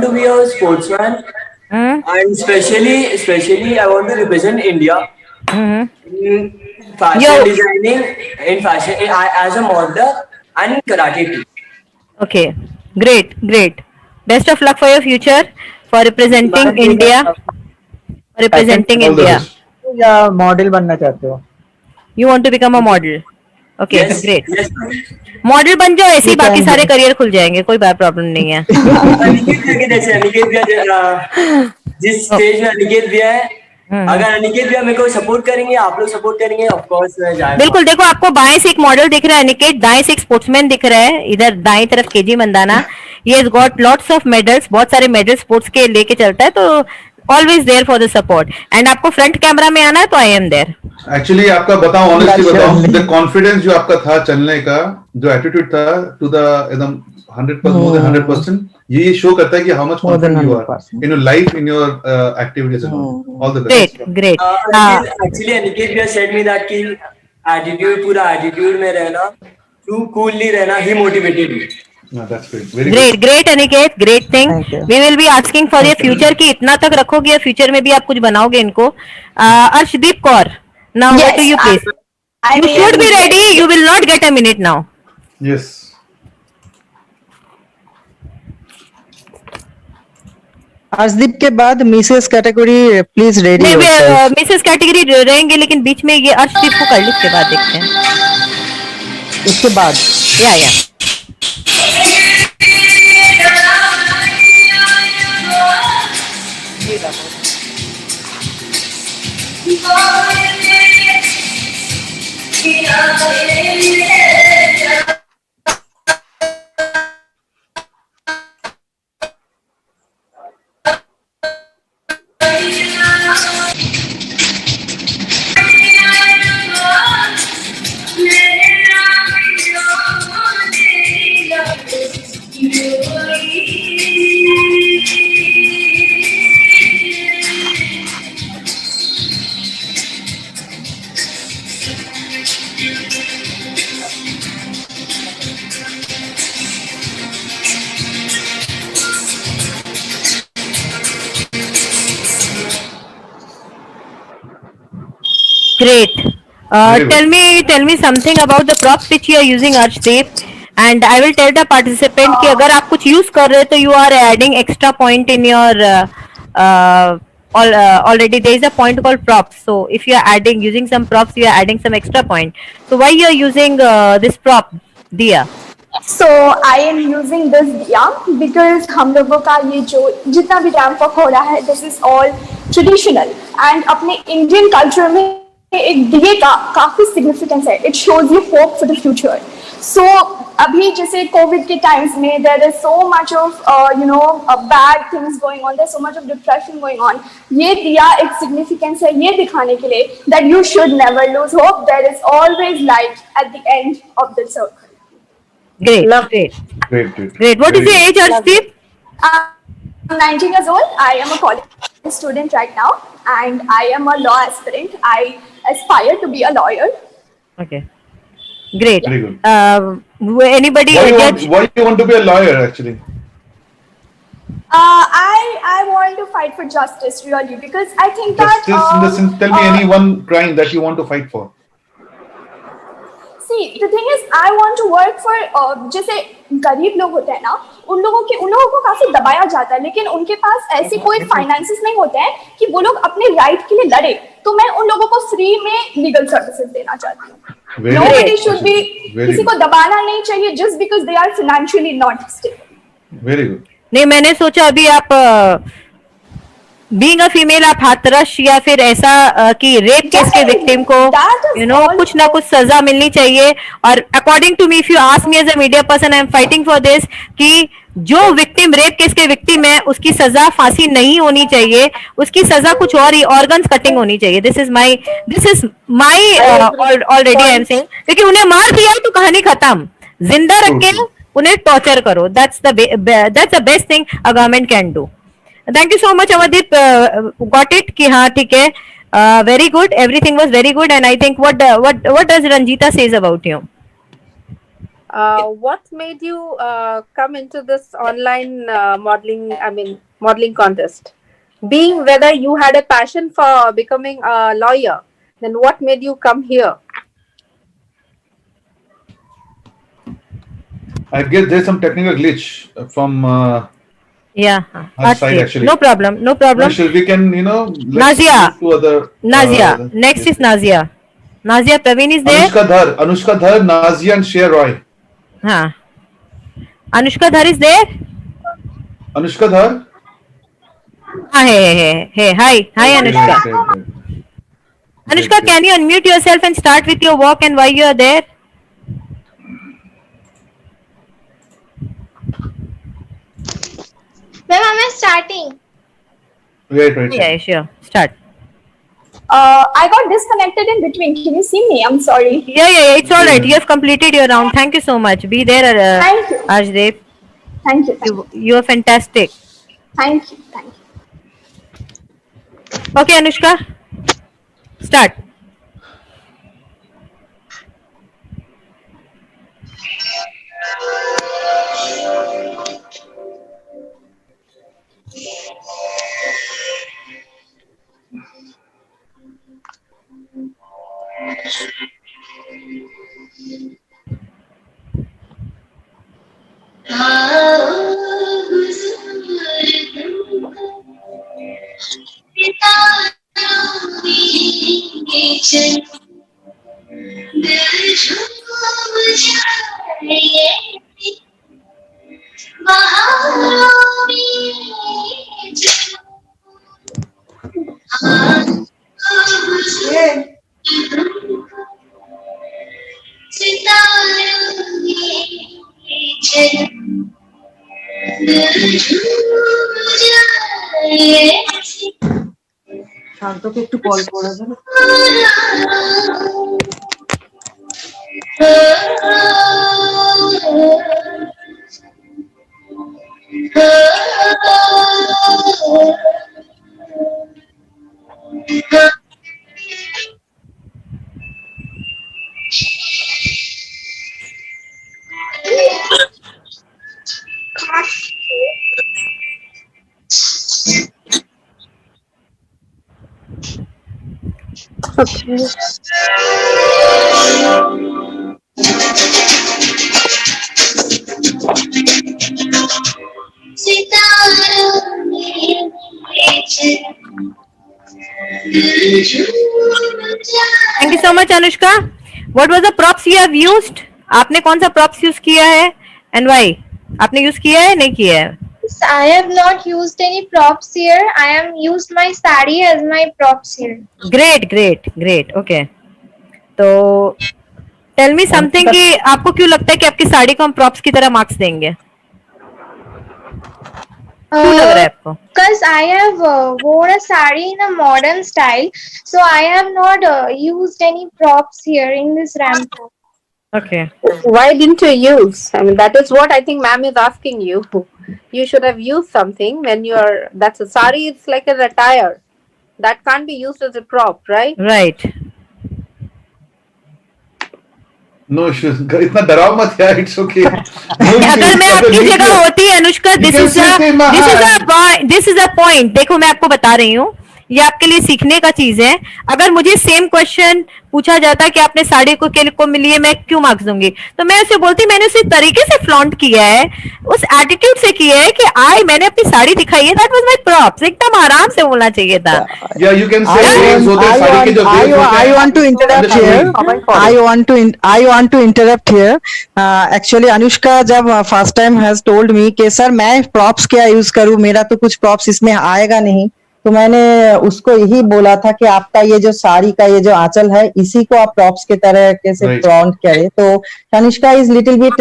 to be a sportsman, and especially I want to represent India in fashion designing, as a model and karate team. Okay, great. Best of luck for your future, for representing India. All the best. या model बनना चाहते हो? You want to become a model. Okay Yes, great. yes, ma'am. Model बन जाओ, ऐसे ही You बाकी can सारे do. Career खुल जाएंगे, कोई बात प्रॉब्लम नहीं है. अनिकेत भैया के जैसे अनिकेत भैया जिस स्टेज में अनिकेत भैया है, अगर अनिकेत भैया मेरे को सपोर्ट करेंगे, आप लोग सपोर्ट करेंगे, ऑफ कोर्स मैं जाऊंगा. बिल्कुल. देखो आपको बाएं से एक मॉडल दिख रहा है अनिकेत, दाएं से एक स्पोर्ट्समैन दिख रहा है, इधर दाएं तरफ केजी मंदाना. ये has got lots of medals, बहुत सारे मेडल स्पोर्ट्स के लेके चलता है, तो always there for the support. And आपको फ्रंट कैमरा में आना है तो आई एम देयर. एक्चुअली आपका बताओ, ऑनेस्टली That's बताओ, surely. द कॉन्फिडेंस जो आपका था चलने का, जो एटीट्यूड था टू द एकदम 100%, मोर देन 100%, ये शो करता है कि how much More than confident you are 100%. In your life, in your activities and all the great best. Great. Actually Aniket भैया सेड मी दैट कि एटीट्यूड, पूरा एटीट्यूड में रहना, टू कूलली रहना, he motivated me. That's great, very great great Aniket, great thing. Thank you. We will be asking for your future कि इतना तक रखोगे, फ्यूचर में भी आप कुछ बनाओगे इनको. Arshdeep Kaur, now Yes, what do you please? I You should be ready. You will not get a minute now. Good. Yes. Arshdeep के बाद मिसेस कैटेगरी प्लीज रेडी नहीं, योरसेल्फ. मिसेस कैटेगरी रहेंगे, लेकिन बीच में ये अर्शदीप को कर ली, उसके बाद देखते हैं. उसके बाद या Great. Very good. Tell me something about the props which you are using, Arshdeep. And I will tell the participant कि अगर आप कुछ use कर रहे हो तो you are adding extra point in your already there is a point called props. So if you are using some props, you are adding some extra point. So why you are using this prop, Diya? So I am using this diya because हम लोगों का ये जो जितना भी ramp walk हो रहा है, this is all traditional and अपने Indian culture में एक दिए का काफी significance है. It shows you hope for the future. So अभी जैसे COVID के times में there is so much of bad things going on. There's so much of depression going on. ये दिया एक significance है ये दिखाने के लिए that you should never lose hope. There is always light at the end of the circle. Great, great, Great. great. What is Very your age, Arshdeep? I'm 19 years old. I am a college student right now, and I am a law aspirant. I aspire to be a lawyer. Okay. Great. Very good. Anybody? Why you want to be a lawyer actually? I want to fight for justice really because I think Justice that in the sense, tell me any one crime that you want to fight for. See, the thing is, I want to work for जैसे गरीब लोग होते हैं ना, उन लोगों को काफी दबाया जाता है, लेकिन उनके पास ऐसे कोई फाइनेंसेस नहीं होते हैं कि वो लोग अपने राइट के लिए लड़े. तो मैं उन लोगों को फ्री में लीगल सर्विसेज देना चाहती हूँ. Nobody should be किसी को दबाना नहीं चाहिए just because they are financially not stable. Very good. नहीं, मैंने सोचा अभी आप बीइंग अ फीमेल आप हाथरस या फिर ऐसा कि रेप केस के विक्टिम को कुछ ना कुछ सजा मिलनी चाहिए. और according to me, if you ask me as a media person, I am fighting for this कि जो विक्टिम रेप केस के विक्टिम है उसकी सजा फांसी नहीं होनी चाहिए, उसकी सजा कुछ और ही ऑर्गन्स कटिंग होनी चाहिए. This is my already I am saying, क्योंकि उन्हें मार दिया तो कहानी खत्म. जिंदा रख के उन्हें टॉर्चर करो. That's the best thing a government can do. Thank you so much, Amadip. Got it? कि हाँ ठीक है. Very good. Everything was very good, and I think what does Ranjita says about you? What made you come into this online modeling? I mean, modeling contest. Being whether you had a passion for becoming a lawyer, then what made you come here? I guess there's some technical glitch from. Yeah. Our side actually. No problem. We can, let's Nazia. move to other. Nazia. Next is Nazia. Nazia Praveen is there. Anushka Dhar, Nazia and Shreya Roy. हाँ. Anushka Dhar is there. Anushka Dhar. हाँ है. Hi Anushka. Great. Anushka, can you unmute yourself and start with your walk and why you are there? Ma'am, am I starting? Right. Yeah, sure. Start. I got disconnected in between. Can you see me? I'm sorry. Yeah. It's all right. You have completed your round. Thank you so much. Be there, Thank you. Arjdev. Thank you. You are fantastic. Thank you. Okay, Anushka. Start. শান্তকে একটু call করে দেন। Thank you so much, Anushka. What was the props you have used? आपने कौन सा props use किया है and why? आपने use किया है नहीं किया है? I have not used any props here. I am used my sari as my props here. Great. Okay. तो tell me something कि आपको क्यों लगता है कि आपकी साड़ी को हम props की तरह marks देंगे? क्यों लग रहा है आपको? Because I have worn a sari in a modern style, so I have not used any props here in this ramp. Okay. Why didn't you use? I mean, that is what I think ma'am is asking you. You should have used something when you're, that's a sari, it's like an attire. That can't be used as a prop, right? Right. No issues. इतना डराओ मत यार. It's okay. अगर मैं आपकी जगह होती Anushka, this is a point. देखो मैं आपको बता रही हूँ, ये आपके लिए सीखने का चीज है. अगर मुझे सेम क्वेश्चन पूछा जाता कि आपने साड़ी को मिली है, मैं क्यों मार्क्स दूंगी, तो मैं उसे बोलती मैंने उसी तरीके से फ्लॉन्ट किया है, उस एटीट्यूड से किया है कि मैंने अपनी साड़ी दिखाई है, दैट वाज माय प्रॉप्स. एकदम आराम से बोलना चाहिए था. Yeah, you can say I want to interrupt here. I want to interrupt here. Actually, Anushka जब first time has told me कि सर मैं props क्या यूज करूँ, मेरा तो कुछ props इसमें आएगा नहीं, तो मैंने उसको यही बोला था कि आपका ये जो साड़ी का ये जो आंचल है, इसी को आप props के तरह कैसे फ्लॉन्ट करें. तो Kanishka is little bit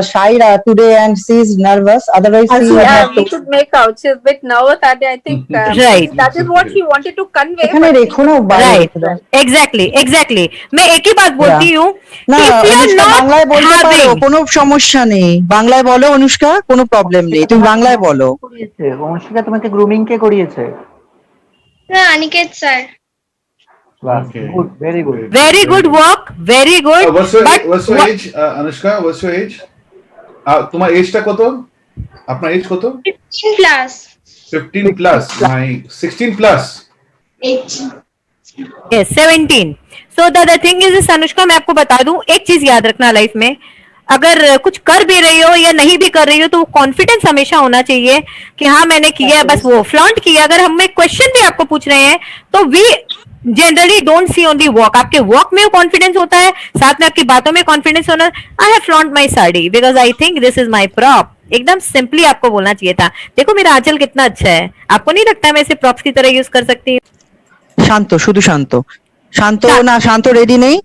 shy today and she is nervous. Otherwise, we should make out she's a bit nervous. I think Right. that is what she wanted to convey. এখানে রেখো না, Right. Exactly. मैं एक ही बात बोलती हूँ না if you are Anushka not বাংলায় বলতে পারো, having কোনো সমস্যা নেই. বাংলায় বলো অনুষ্কা, কোনো প্রবলেম নেই, তুমি বাংলায় বলো. অনুষ্কা তোমাকে গ্রুমিং কে করিয়েছে? No, Aniket sir. Okay. Good, very good. very good work, very good. What's your but age, Anushka? What's your age? তোমার এজটা কত? আপনার এজ কত? 15 plus. 15 plus. My 16 plus. 18. yes 17. so the thing is this, Anushka मैं आपको बता दूं एक चीज याद रखना लाइफ में, अगर कुछ कर भी रही हो या नहीं भी कर रही हो तो कॉन्फिडेंस हमेशा होना चाहिए कि हाँ मैंने किया, बस वो फ्लॉन्ट किया. अगर हमें क्वेश्चन भी आपको पूछ रहे हैं तो we generally don't see only walk, आपके वॉक में कॉन्फिडेंस होता है, साथ में आपकी बातों में कॉन्फिडेंस होना। I have flaunt my sari because I think this is my prop. एकदम सिंपली आपको बोलना चाहिए था, देखो मेरा आंचल कितना अच्छा है। आपको नहीं लगता मैं इसे प्रॉप्स की तरह यूज कर सकती हूँ? শান্ত, শুধু শান্ত। শান্ত না, শান্ত রেডি নেই।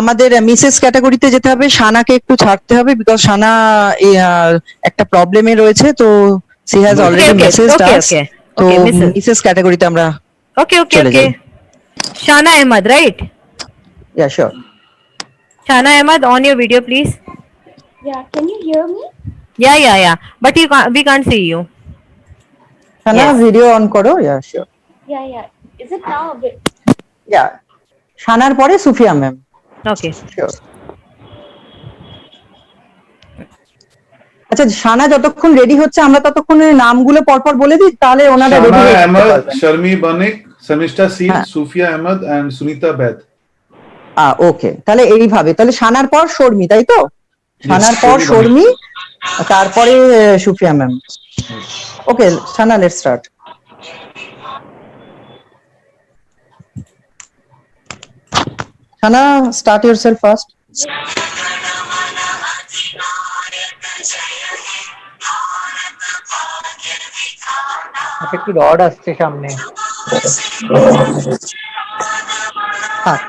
আমাদের মিসেস ক্যাটাগরিতে যেতে হবে, সানাকে একটু ছাড়তে হবে বিকজ সানা একটা প্রবলেমে রয়েছে, তো সি হ্যাজ অলরেডি মেসেজড আস। তো মিসেস ক্যাটাগরিতে আমরা ओके ओके ओके। शाना Ahmad, right? Yeah sure. Shana Ahmed, on your video please. Yeah, can you hear me? Yeah but you we can't see you. Sana video on করো। Yeah sure. Yeah, yeah. Is it now a bit? या সানার পরে Sufia ma'am. Okay sure. আচ্ছা, সানা যতক্ষণ ready হচ্ছে আমরা ততক্ষণে নামগুলো পরপর বলে দিই, তাহলে ওনারা রেডি Shana হয়ে যেতে Ahmed, পারবেন। Sharmi Banik, Samishta Seal, হ্যাঁ। Sufia Ahmed, and Sunita Bed. ওকে, তাহলে এইভাবে, তাহলে সানার পর শর্মি, তাই তো? সানার পর শর্মি শর্মি, তারপরে Sufia ma'am. Okay Sana, let's start. Sana, start yourself first. আচ্ছা, একটু রড আসছে সামনে। হ্যাঁ,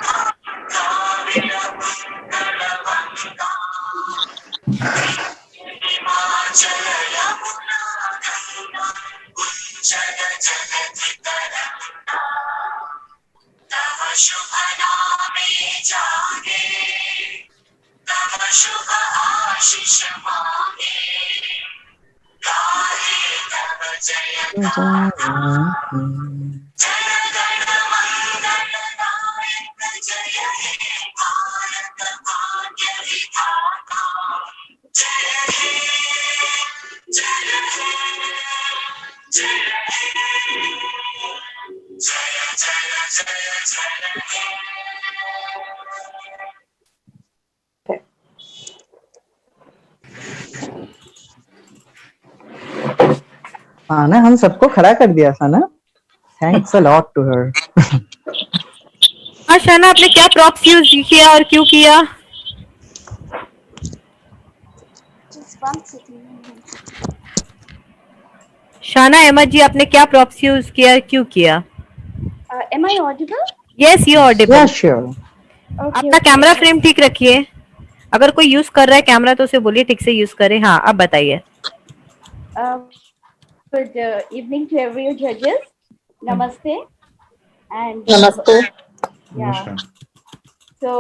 हाँ ना, हम सबको खड़ा कर दिया था ना। Thanks a lot to her. हाँ शाना, आपने क्या प्रॉप्स यूज किया और क्यों किया? Just one second. शाना अहमद जी, आपने क्या प्रॉप्स यूज किया, क्यों किया? Am I audible? Yes you Audible. या श्योर। Okay. अपना कैमरा फ्रेम ठीक रखिए, अगर कोई यूज कर रहा है कैमरा तो उसे बोलिए ठीक से यूज करे। हाँ, अब बताइए। Good evening to every judges. Namaste. And Namaste. yeah. So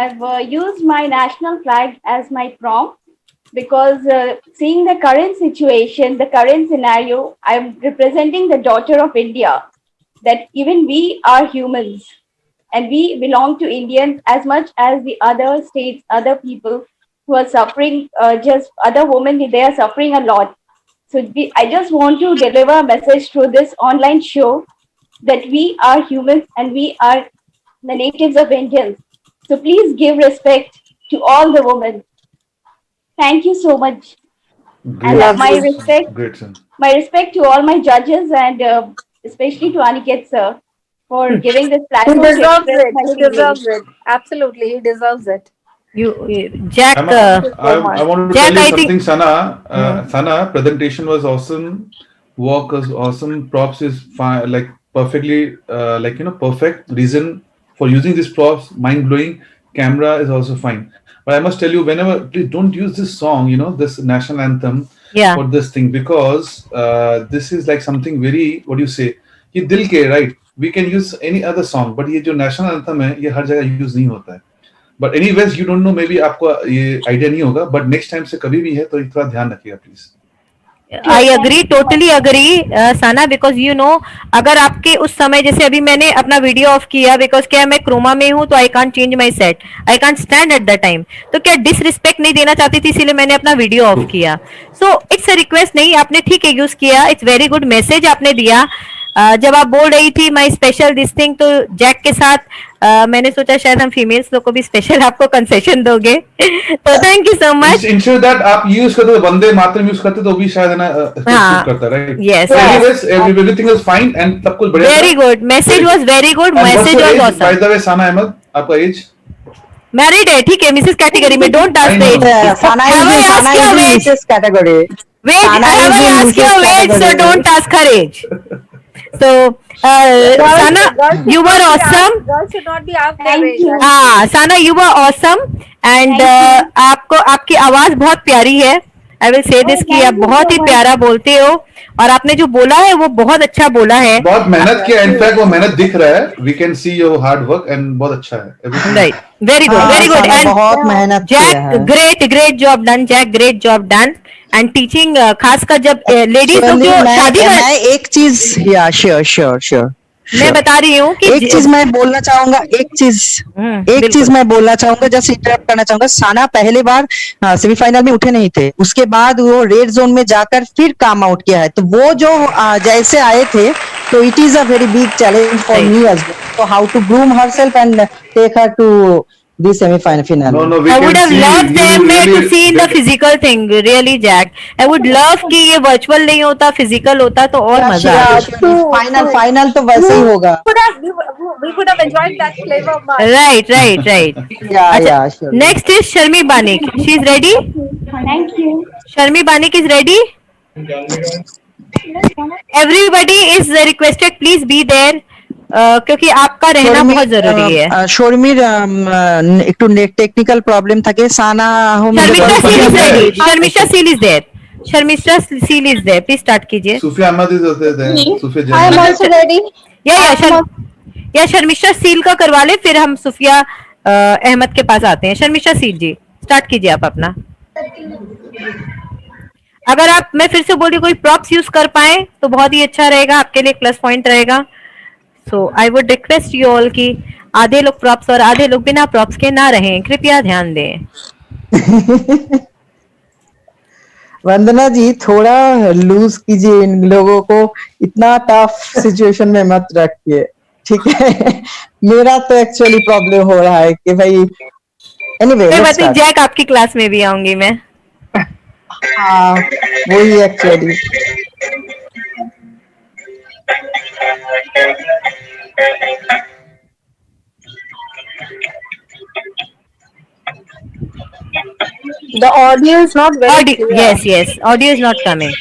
I've used my national flag as my prompt because seeing the current situation, the current scenario, I'm representing the daughter of India, that even we are humans and we belong to Indians as much as the other states, other people who are suffering, just other women, they are suffering a lot. So I just want to deliver a message through this online show that we are humans and we are the natives of Indians. So please give respect to all the women. Thank you so much. And my respect, Great, son. my respect to all my judges and especially to Aniket sir for giving this He platform. to deserves express it. my He feelings. deserves it. Absolutely, he deserves it. You Jack, I want to Jack, tell you I think- something, Sana. Sana, presentation was awesome. Walk was awesome. Props is fine, like perfectly, perfect. Reason for using these props, mind blowing. Camera is also fine. But I must tell you, whenever, please don't use this song, this national anthem yeah, for this thing, because this is like something very, what do you say? ये दिल के, right? We can use any other song, but ये जो national anthem है, ये हर जगह use नहीं होता है. But anyways, you don't know, maybe आपको ये idea नहीं होगा, but next time से कभी भी है तो थोड़ा ध्यान रखिएगा please. I agree, totally agree, Sana, because अगर आपके उस समय, जैसे अभी मैंने अपना वीडियो ऑफ किया बिकॉज क्या मैं क्रोमा में हूँ तो I can't change my set, I can't stand at the time, तो क्या डिसरिस्पेक्ट नहीं देना चाहती थी, इसीलिए मैंने अपना वीडियो ऑफ किया। सो इट्स अ रिक्वेस्ट, नहीं आपने ठीक है यूज किया, इट्स वेरी गुड मैसेज आपने दिया। जब आप बोल रही थी माई स्पेशल दिस थिंग, तो जैक के साथ मैंने सोचा शायद हम फीमेल्स लोग को भी स्पेशल आपको कंसेशन दोगे। तो thank you so much. Ensure that आप यूज करते हो, वंदे मातरम यूज करते तो भी शायद है ना सूट करता, right? Yes. Anyways everything is fine and सब कुछ बढ़िया। Very good, message was very good, message was by awesome. The way Sana Ahmad, आपका एज? मैरिड है, ठीक है, मिसेस कैटेगरी में, don't ask the age. Sana is in Mrs. category. Wait, Sana I is have in asked your Mrs. age, so category. don't ask her age. So, Sana, you were awesome. Girls should not be asked their age. हाँ, Sana, you were awesome, and आपको आपकी आवाज बहुत प्यारी है। I will say this कि आप बहुत ही प्यारा बोलते हो, और आपने जो बोला है वो बहुत अच्छा बोला है। बहुत मेहनत किया, इनफैक्ट वो मेहनत दिख रहा है, we can see your hard work and बहुत अच्छा है। Right, very good, very good. Sana and बहुत मेहनत किया जैक, है। Great great job done Jack, great job done. And teaching, खासकर जब लेडीज लोग जो शादी कर, मैं एक चीज, या श्योर मैं बता रही हूँ कि एक चीज मैं बोलना चाहूंगा, एक बिल्कुल। चीज मैं बोलना चाहूंगा, जस्ट इंटरप्ट करना चाहूंगा। साना पहले बार सेमीफाइनल में उठे नहीं थे, उसके बाद वो रेड जोन में जाकर फिर काम आउट किया है। तो वो जो जैसे आए थे, तो it is a very big challenge for me as well. So how to groom herself and take her to the semi-final. No, we I can would have see loved you them really to see in the did- physical thing, really Jack. I would love कि ये virtual नहीं होता, physical होता तो और मजा आता। Final तो वैसे ही होगा। We would have enjoyed that flavor much. Right, right, right. Yeah, sure. Next is Sharmi Banik. She is ready. Thank you. Sharmi Banik is ready. Everybody is requested, please be there. क्योंकि आपका रहना बहुत जरूरी है। শর্মির একটু technical problem থাকে। Sana Sharmishtha Seal is ready, Sharmishtha Seal is there, Sharmishtha Seal is there, please start कीजिए। Sufia Ahmad is there, Sufia I am Jain. also ready. या शर्मिष्ठा सील का करवा ले, फिर हम सुफिया अहमद के पास आते हैं। शर्मिष्ठा सील जी, स्टार्ट कीजिए आप अपना। अगर आप, मैं फिर से बोल रही हूँ, कोई प्रॉप्स यूज कर पाए तो बहुत ही अच्छा रहेगा, आपके लिए प्लस पॉइंट रहेगा। So I would request you all कि आधे लोग प्रॉप्स और आधे लोग बिना प्रॉप्स के ना रहें, कृपया ध्यान दें। वंदना जी, थोड़ा लूज कीजिए इन लोगों को, इतना टफ सिचुएशन में मत रखिए, ठीक है? मेरा तो एक्चुअली प्रॉब्लम हो रहा है कि भाई, एनीवे लेट्स स्टार्ट। जैक आपकी क्लास में भी आऊंगी मैं। हाँ, वही actually. The audio is not very clear. Yes, audio is not coming.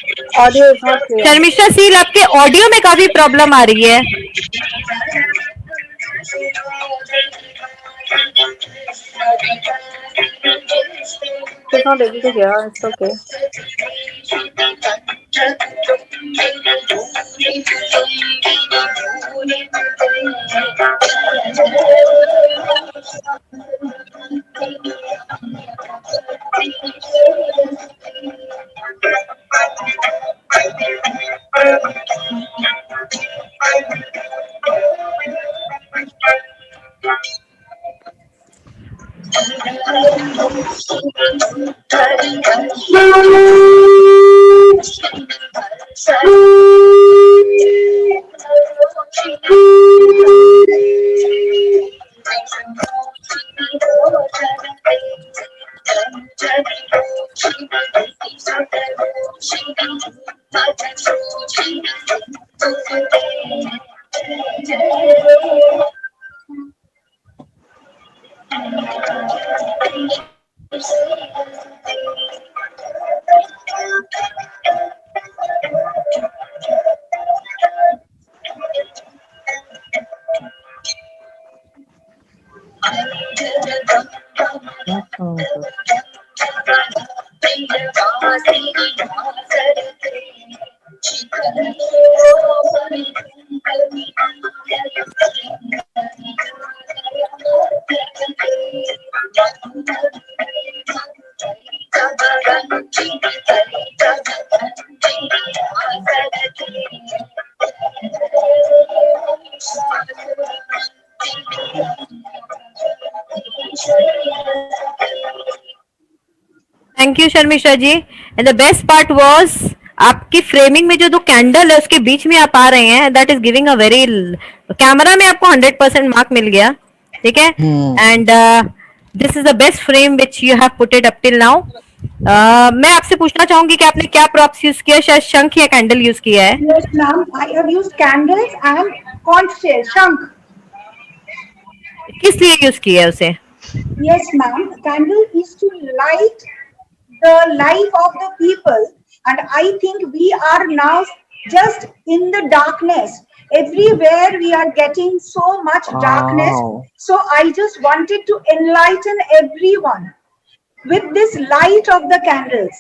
Audio is not clear. Sharmishtha Seal, आपके ऑडियो में काफी प्रॉब्लम आ रही है। She's not able to hear. It's okay. Thank you Sharmishtha ji. And the best part was आपकी framing में जो दो candle है उसके बीच में आप आ रहे हैं, that is giving a very, camera में आपको 100% मार्क मिल गया, ठीक है, and this is the best frame which you have put it up till now. मैं आपसे पूछना चाहूंगी कि आपने क्या प्रॉप्स यूज किया, शायद शंख या कैंडल यूज किया है? Yes, ma'am. I have used candles and conch shell, shank. किस लिए यूज किया है उसे? Yes, ma'am. Candle is to light the life of the people, and I think we are now just in the darkness. Everywhere we are getting so much darkness. So I just wanted to enlighten everyone with this light of the candles.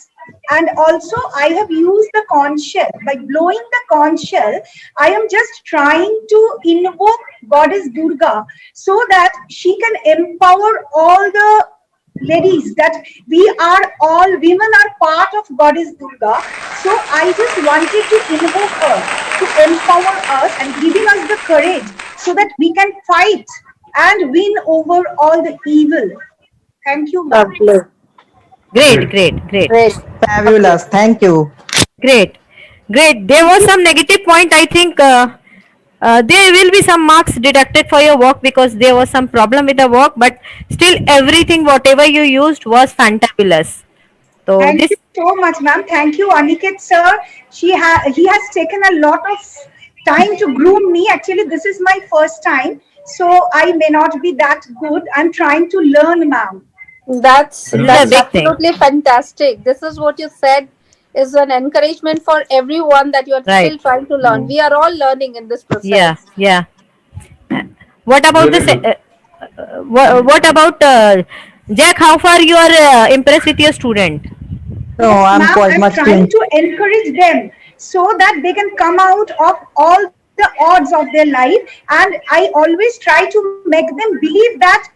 And also I have used the conch shell. By blowing the conch shell, I am just trying to invoke goddess Durga so that she can empower all the ladies, that we are all women are part of goddess Durga. So I just wanted to invoke her to empower us and giving us the courage so that we can fight and win over all the evil. Thank you, ma'am. Great. Fabulous. Thank you. Great. There was some negative point. I think there will be some marks deducted for your work because there was some problem with the work, but still everything, whatever you used, was fantabulous. So Thank you so much, ma'am. Thank you, Aniket sir. He has taken a lot of time to groom me. Actually, this is my first time, so I may not be that good. I'm trying to learn, ma'am. That's This is a big thing. absolutely fantastic. This is what you said is an encouragement for everyone that you are Right. still trying to learn. We are all learning in this process. Yeah. What about Really this? What about Jack? How far you are impressed with your student? No, I'm Ma'am, quite I'm much trying to encourage them so that they can come out of all the odds of their life, and I always try to make them believe that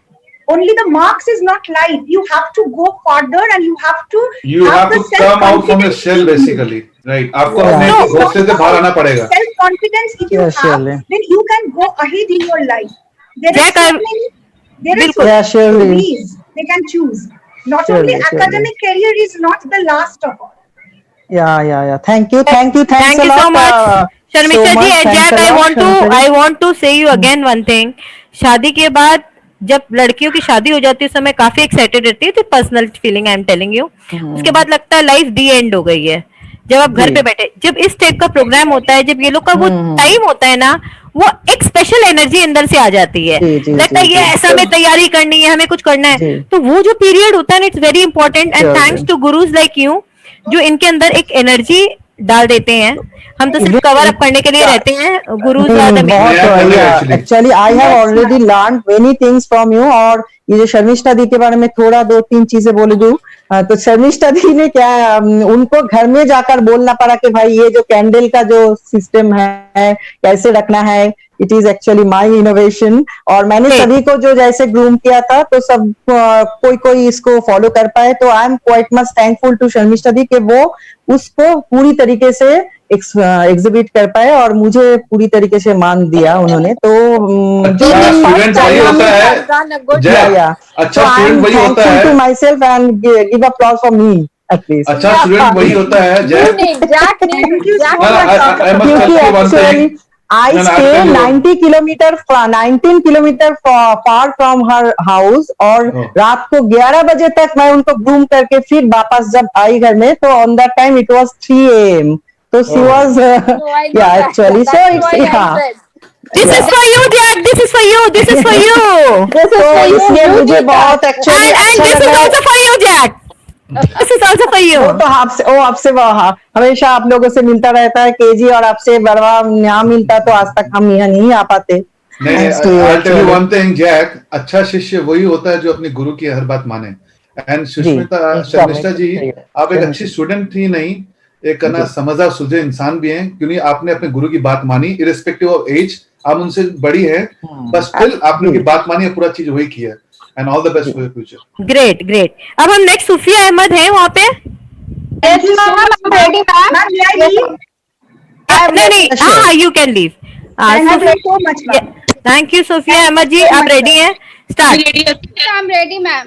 only the marks is not life. You have to go further, and you have to You have the to come out from the self-confidence shell in you. basically, right? आपको Yeah. अपने No, घोंसले से बाहर आना पड़ेगा. self-confidence if you Yeah, have, surely. then you can go ahead in your life. There Jack, are so many, there are so Yeah, many surely. ways they can choose. Not Surely, only surely. academic career is not the last of all. Yeah. Thank you. Thanks Thank a you lot. so much, Sharmisha so ji. much. And Thanks Jack, a lot, Sharmisha I ji. want to say you again one thing. शादी के बाद जब लड़कियों की शादी हो जाती है उस समय काफी एक्साइटेड रहती है, तो personal feeling I am telling you. उसके बाद लगता है लाइफ दी एंड हो गई है। जब आप घर जी। पे बैठे, जब इस टाइप का प्रोग्राम होता है, जब ये लोग का वो टाइम होता है ना, वो एक स्पेशल एनर्जी अंदर से आ जाती है। जी, लगता है जी, ये जी। ऐसा हमें तैयारी करनी है, हमें कुछ करना है। जी। तो वो जो पीरियड होता है, it's very important, and Sure, thanks ji. To gurus like you जो इनके अंदर एक एनर्जी डाल देते हैं। हम तो सिर्फ कवर अप करने के लिए रहते हैं। गुरुज आर द नया कर रहे हैं actually. Actually I have already learn many things from you. और ये जो शर्मिष्ठा दी के बारे में थोड़ा 2-3 चीजें बोल दूं, तो शर्मिष्ठा दी ने क्या, उनको घर में जाकर बोलना पड़ा कि भाई ये जो कैंडल का जो सिस्टम है कैसे रखना है, it is actually my innovation. और मैंने Great. सभी को जो जैसे ग्रूम किया था तो सब कोई इसको फॉलो कर पाए। तो I am quite much thankful to Sharmishtha di कि वो उसको पूरी तरीके से एग्जिबिट कर पाए और मुझे पूरी तरीके से मान दिया उन्होंने। तो जो अच्छा स्टूडेंट वही होता है जय, अच्छा स्टूडेंट वही होता है। To my self and give applause for me at least. अच्छा स्टूडेंट वही होता है जय। Thank you so No, much. I must क्योंकि tell you one thing. Actually I No, no, I'll stay tell you. 19 kilometre far from her house, और Oh. रात को 11 बजे तक मैं उनको घूम करके फिर वापस जब आई घर में, तो on that time it was 3 AM. तो she Oh. was yeah actually so it's yeah. This is for you, Jack. This is for you. This is for you. तो इसलिए मुझे बहुत एक्चुअली And अच्छा this is लगा। also for you, Jack. This is also for you. वो तो आपसे हमेशा आप लोगों से मिलता रहता है केजी, और आपसे बड़वा यहाँ मिलता तो आज तक हम यहाँ नहीं आ पाते। नहीं Thanks to you, I'll tell you actually. one thing, Jack. अच्छा शिष्य वही होता है जो अपने गुरु की हर बात माने। एंड सुष्मिता शर्मिष्ठा जी, आप एक अच्छी स्टूडेंट थी नहीं, एक ना समझदार सुलझे इंसान भी हैं, क्योंकि आपने अपने गुरु की बात मानी इरेस्पेक्टिव ऑफ एज। आप उनसे बड़ी हैं, बस स्टिल आपने उनकी बात मानी, पूरा चीज वही किया। And all the best for your future. Great. अब हम नेक्स्ट सूफिया अहमद हैं वहाँ पे। Thank you so much, ma'am. Ma'am, may I leave? नहीं, हाँ, you can leave. Thank you so much, ma'am. Thank you Sufia Ahmad ji, आप रेडी हैं? स्टार्ट। I'm ready, ma'am.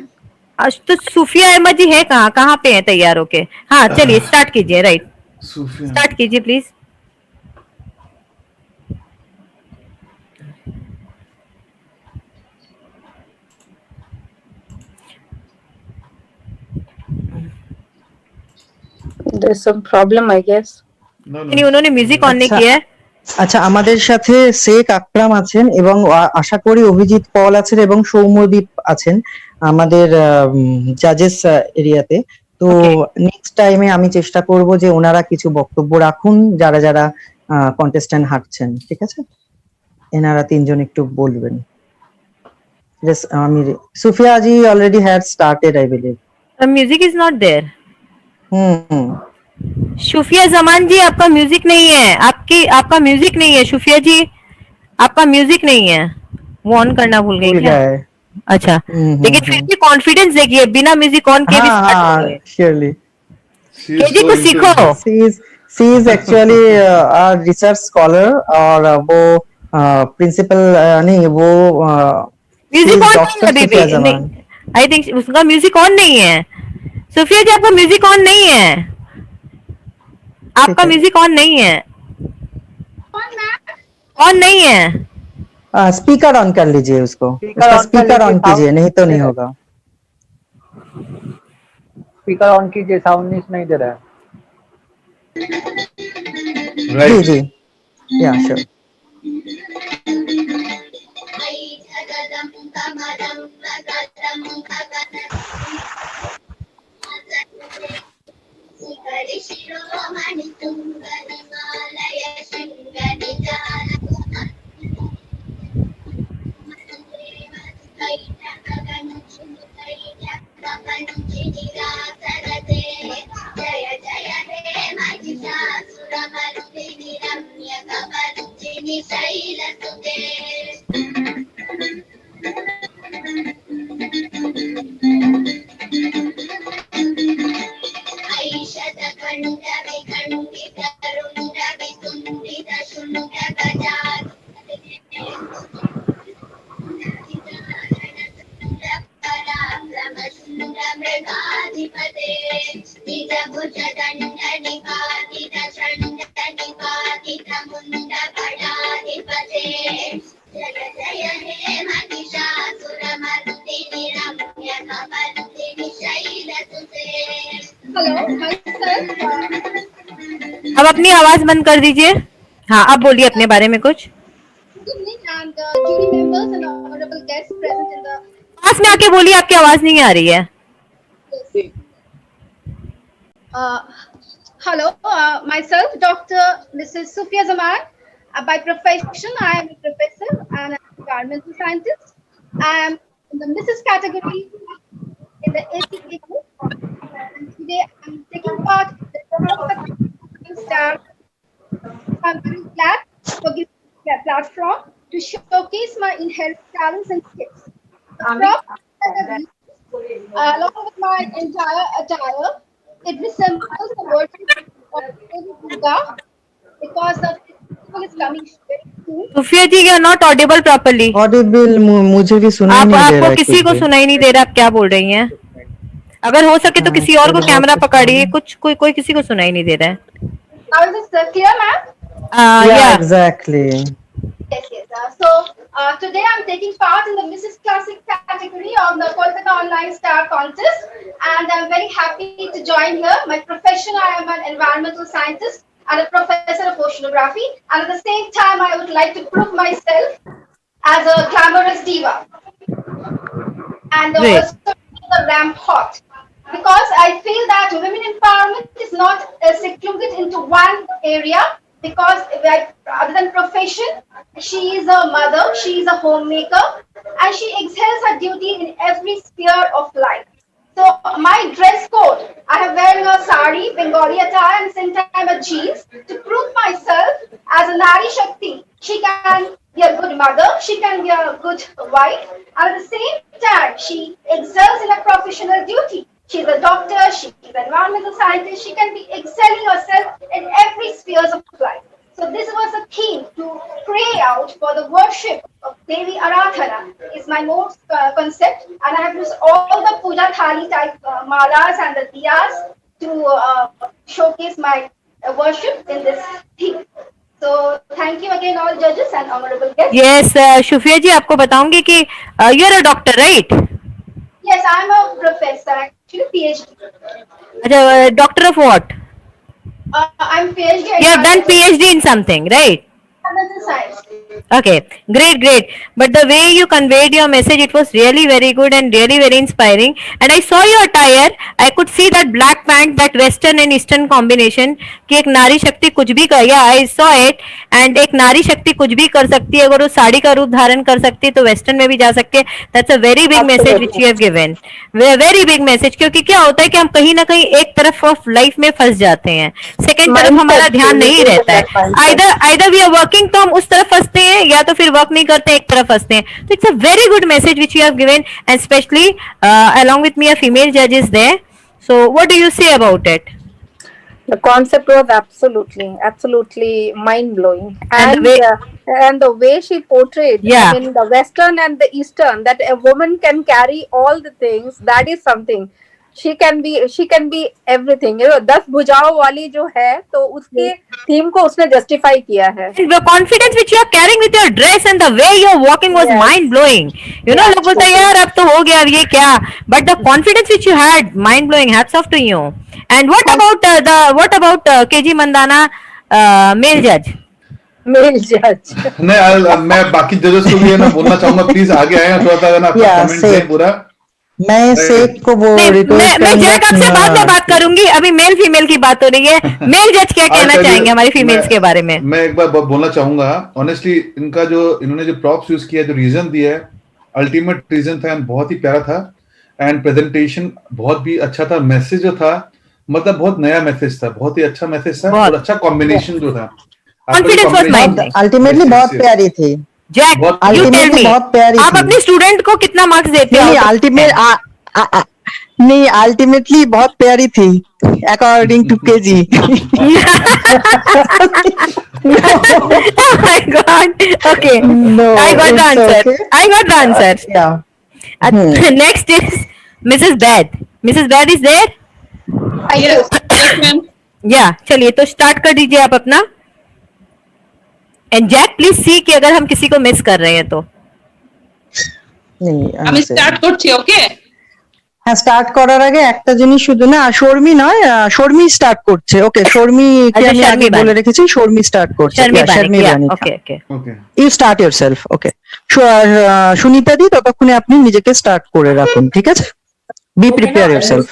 तो सूफिया अहमद जी है कहाँ पे हैं तैयार होके? हाँ चलिए स्टार्ट कीजिए। राइट। Sufia. स्टार्ट कीजिए please. There's some problem, I guess. No, नहीं, no. उन्होंने म्यूजिक ऑन नहीं আচ্ছা किया है। আচ্ছা আমাদের সাথে শেখ আকরাম আছেন এবং আশা করি অভিজিৎ পল আছেন এবং সৌম্যদীপ আছেন আমাদের জাজেস এরিয়াতে। তো Okay. নেক্সট টাইমে আমি চেষ্টা করব যে ওনারা কিছু বক্তব্য রাখুন যারা যারা কন্টেস্ট্যান্ট হাঁটছেন, ঠিক আছে? এনারা তিনজন একটু বলবেন। আমি Sufia ji already had started I believe. Music is not there. হুম शुफिया जमान जी आपका म्यूजिक नहीं है, आपका म्यूजिक नहीं है शुफिया जी, आपका म्यूजिक नहीं है। वो ऑन करना भूल गई भूल क्या? गए। अच्छा, लेकिन फिर भी कॉन्फिडेंस देखिए, बिना म्यूजिक ऑन के भी हाँ start हाँ होंगे। Surely. She is KG so को सीखो। intelligent. she is actually a research scholar और वो प्रिंसिपल नहीं वो she म्यूजिक is ऑन नहीं है डॉक्टर अभी सुफिया भी, जमान। नहीं, आई थिंक उसका म्यूजिक ऑन नहीं है। सुफिया जी आपका म्यूजिक ऑन नहीं है, आपका है। म्यूजिक ऑन नहीं है, ऑन नहीं है। स्पीकर ऑन कर लीजिए उसको, Speaker उसका on कर स्पीकर ऑन लीजिए, कीजिए, नहीं तो नहीं sound- होगा। स्पीकर ऑन कीजिए, साउंड नहीं दे रहा है। जी Right. जी या श्योर। अब अपनी आवाज बंद कर दीजिए। हाँ, अब बोलिए अपने बारे में कुछ। Good evening and jury members and honorable guests present in the पास में आके बोलिए, आपकी आवाज नहीं आ रही है। hello, myself, Dr. Mrs. Sufia Zaman. By profession, I am a professor and an environmental scientist. I am in the Mrs. category in the ACA group. And today I am taking part in the Star. I'm very glad for giving me a platform to showcase my inherent talents and skills. The prop that I use, along with my entire attire, it resembles the worship of Devi Durga because the festival is coming very soon. Sufia ji, you are not audible properly. Audible मुझे भी सुनाई आप नहीं दे रहा आपको है किसी को कुछ भी। सुनाई नहीं दे रहा, आप क्या बोल रही हैं? अगर हो सके तो हाँ, किसी और को actually कैमरा बहुत कुछ पकड़िए, कुछ कोई किसी को सुनाई नहीं दे रहा है। Now is this clear, ma'am? Yeah, या exactly. Yes, yes. Today I'm taking part in the Mrs. Classic category of the Kolkata Online Star Contest, and I'm very happy to join here. My profession, I am an environmental scientist and a professor of oceanography, and at the same time, I would like to prove myself as a glamorous diva, and Great. also the ramp hot. Because I feel that women empowerment is not secluded into one area. Because other than profession, she is a mother, she is a homemaker, and she excels her duty in every sphere of life. So my dress code, I have wearing a sari, Bengali attire, and same time a jeans to prove myself as a Nari Shakti. She can be a good mother, she can be a good wife, and at the same time, she excels in a professional duty. She's a doctor, she's an environmental scientist, she can be excelling herself in every spheres of life. So this was a theme to pray out for the worship of Devi Aradhana is my most concept, and I have used all the puja thali type malas and the diyas to showcase my worship in this theme. So thank you again all judges and honorable guests. Yes, शुफिया जी आपको बताऊंगी कि you are a doctor, right? Yes, I'm a professor, actually PhD. अच्छा, doctor of what? I'm PhD. You have done PhD in something, right? Environmental science. Okay, great, great. But the way you conveyed your message, it was really very good and really very inspiring. And I saw your attire. I could see that black pant, that western and eastern combination. कि एक नारी शक्ति कुछ भी कर, yeah, I saw it. And एक नारी शक्ति कुछ भी कर सकती है. अगर वो साड़ी का रूप धारण कर सकती है, तो वेस्टर्न में भी जा सकती है. That's a very big message which you have given. Very big message. क्योंकि क्या होता है कि हम कहीं ना कहीं एक तरफ ऑफ लाइफ में फंस जाते हैं. सेकेंड तरफ हमारा ध्यान नहीं रहता है. Either we are working, तो हम उस तरफ फंसते हैं, या तो फिर वर्क नहीं करते, एक तरफ फंसते हैं. तो it's a very good message which you have given, and specially along with me a female judge is there. So what do you say about it? The concept was absolutely mind blowing, and the way she portrayed, Yeah. I mean, the Western and the Eastern, that a woman can carry all the things, that is something. She can be everything. You know, 10 भुजाओं वाली जो है, तो उसके theme को उसने justify किया है. The confidence which you are carrying with your dress and the way you are walking was Yes. mind blowing. You know, लोग बोलते हैं यार अब तो हो गया, अब ये क्या? But the confidence which you had, mind blowing. Hats off to you. And what about KG Mandana, male judge? Male judge. नहीं, मैं बाकी जजेस को भी है ना बोलना चाहूंगा, प्लीज आगे आए, थोड़ा सा ना Yeah, कमेंट say. दें पूरा. मैं शेख को वो रिक्वेस्ट मैं जैक आपसे बाद में बात करूंगी. अभी मेल फीमेल की बात हो रही है. मेल जज क्या कहना चाहेंगे हमारी फीमेल्स के बारे में? मैं एक बार बोलना चाहूंगा, ऑनेस्टली इन्होंने जो प्रॉप्स यूज किया, जो रीजन दिया है, अल्टीमेट रीजन था, बहुत ही प्यारा था. एंड प्रेजेंटेशन बहुत भी अच्छा था. मैसेज जो था, मतलब बहुत नया मैसेज था, बहुत ही अच्छा मैसेज था, और अच्छा कॉम्बिनेशन जो था. Confidence was mind blowing. Ultimately बहुत प्यारी थी. Jack, you tell ultimately me, बहुत प्यारी आप थी. अपने स्टूडेंट को कितना मार्क्स देते हो? नहीं, अल्टीमेटली बहुत प्यारी थी according to KG. Oh my God. Okay. No, I got the it's answer. okay. I got the answer. Yeah. Next is Mrs. Bad. Mrs. Bad is there? Yeah. चलिए तो स्टार्ट कर दीजिए आप अपना. एंड जैक प्लीज सी कि अगर हम किसी को मिस कर रहे हैं तो. আমি স্টার্ট করছি. ওকে, হ্যাঁ, স্টার্ট করার আগে একটা জিনিস শুধু না, শর্মি নয়, শর্মি স্টার্ট করছে. ওকে, শর্মি কে আমি আগে বলে রেখেছি, শর্মি স্টার্ট করছে. শর্মি বানি. ওকে ওকে ওকে, ইউ স্টার্ট ইয়োরসেলফ. ওকে, সুনিতা দি ততক্ষণে আপনি নিজেকে স্টার্ট করে রাখুন, ঠিক আছে? B prepare yourself.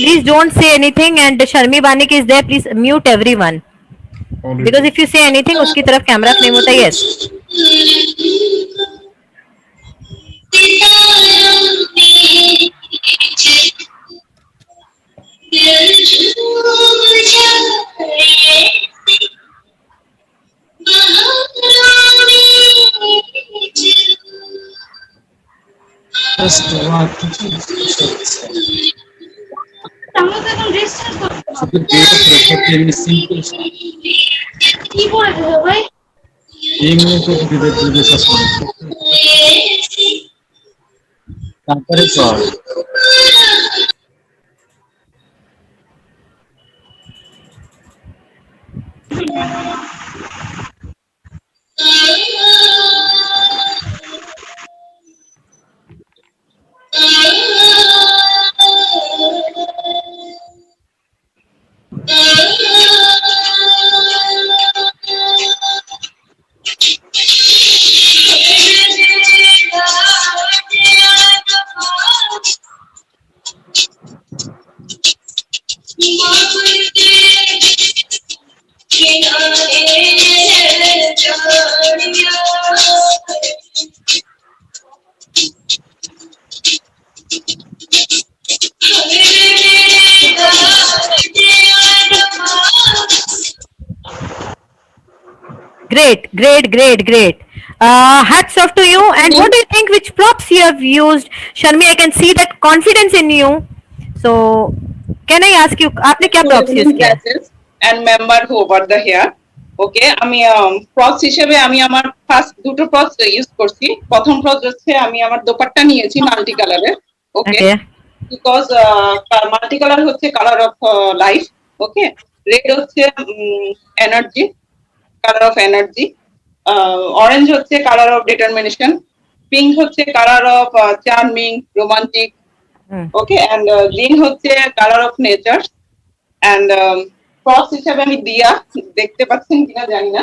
Please don't say anything, and Sharmi Banik is there. Please mute everyone. Because if you say anything, उसकी तरफ कैमरा फ्लेम होता है. Yes. কি করে দেবো ভাই? তারপরে চল Great. Hats off to you. And what do you think? Which props you have used, Sharmi? I can see that confidence in you. So can I ask you, आपने क्या props use किया? And member who over the hair. ওকে, আমি props হিসেবে আমি আমার first দুটো props use করছি। প্রথম প্রপস হচ্ছে আমি আমার দোপাট্টা নিয়েছি মাল্টি কালারের। ওকে, বিকজ মাল্টি কালার হচ্ছে colour of life. Okay, red হচ্ছে energy, colour of energy. Orange হচ্ছে কালার অফ ডিটারমিনেশন। পিঙ্ক হচ্ছে colour of charming, romantic. Okay, and green হচ্ছে colour of nature. And props হিসাবে আমি দিয়া, দেখতে পাচ্ছেন কিনা জানি না,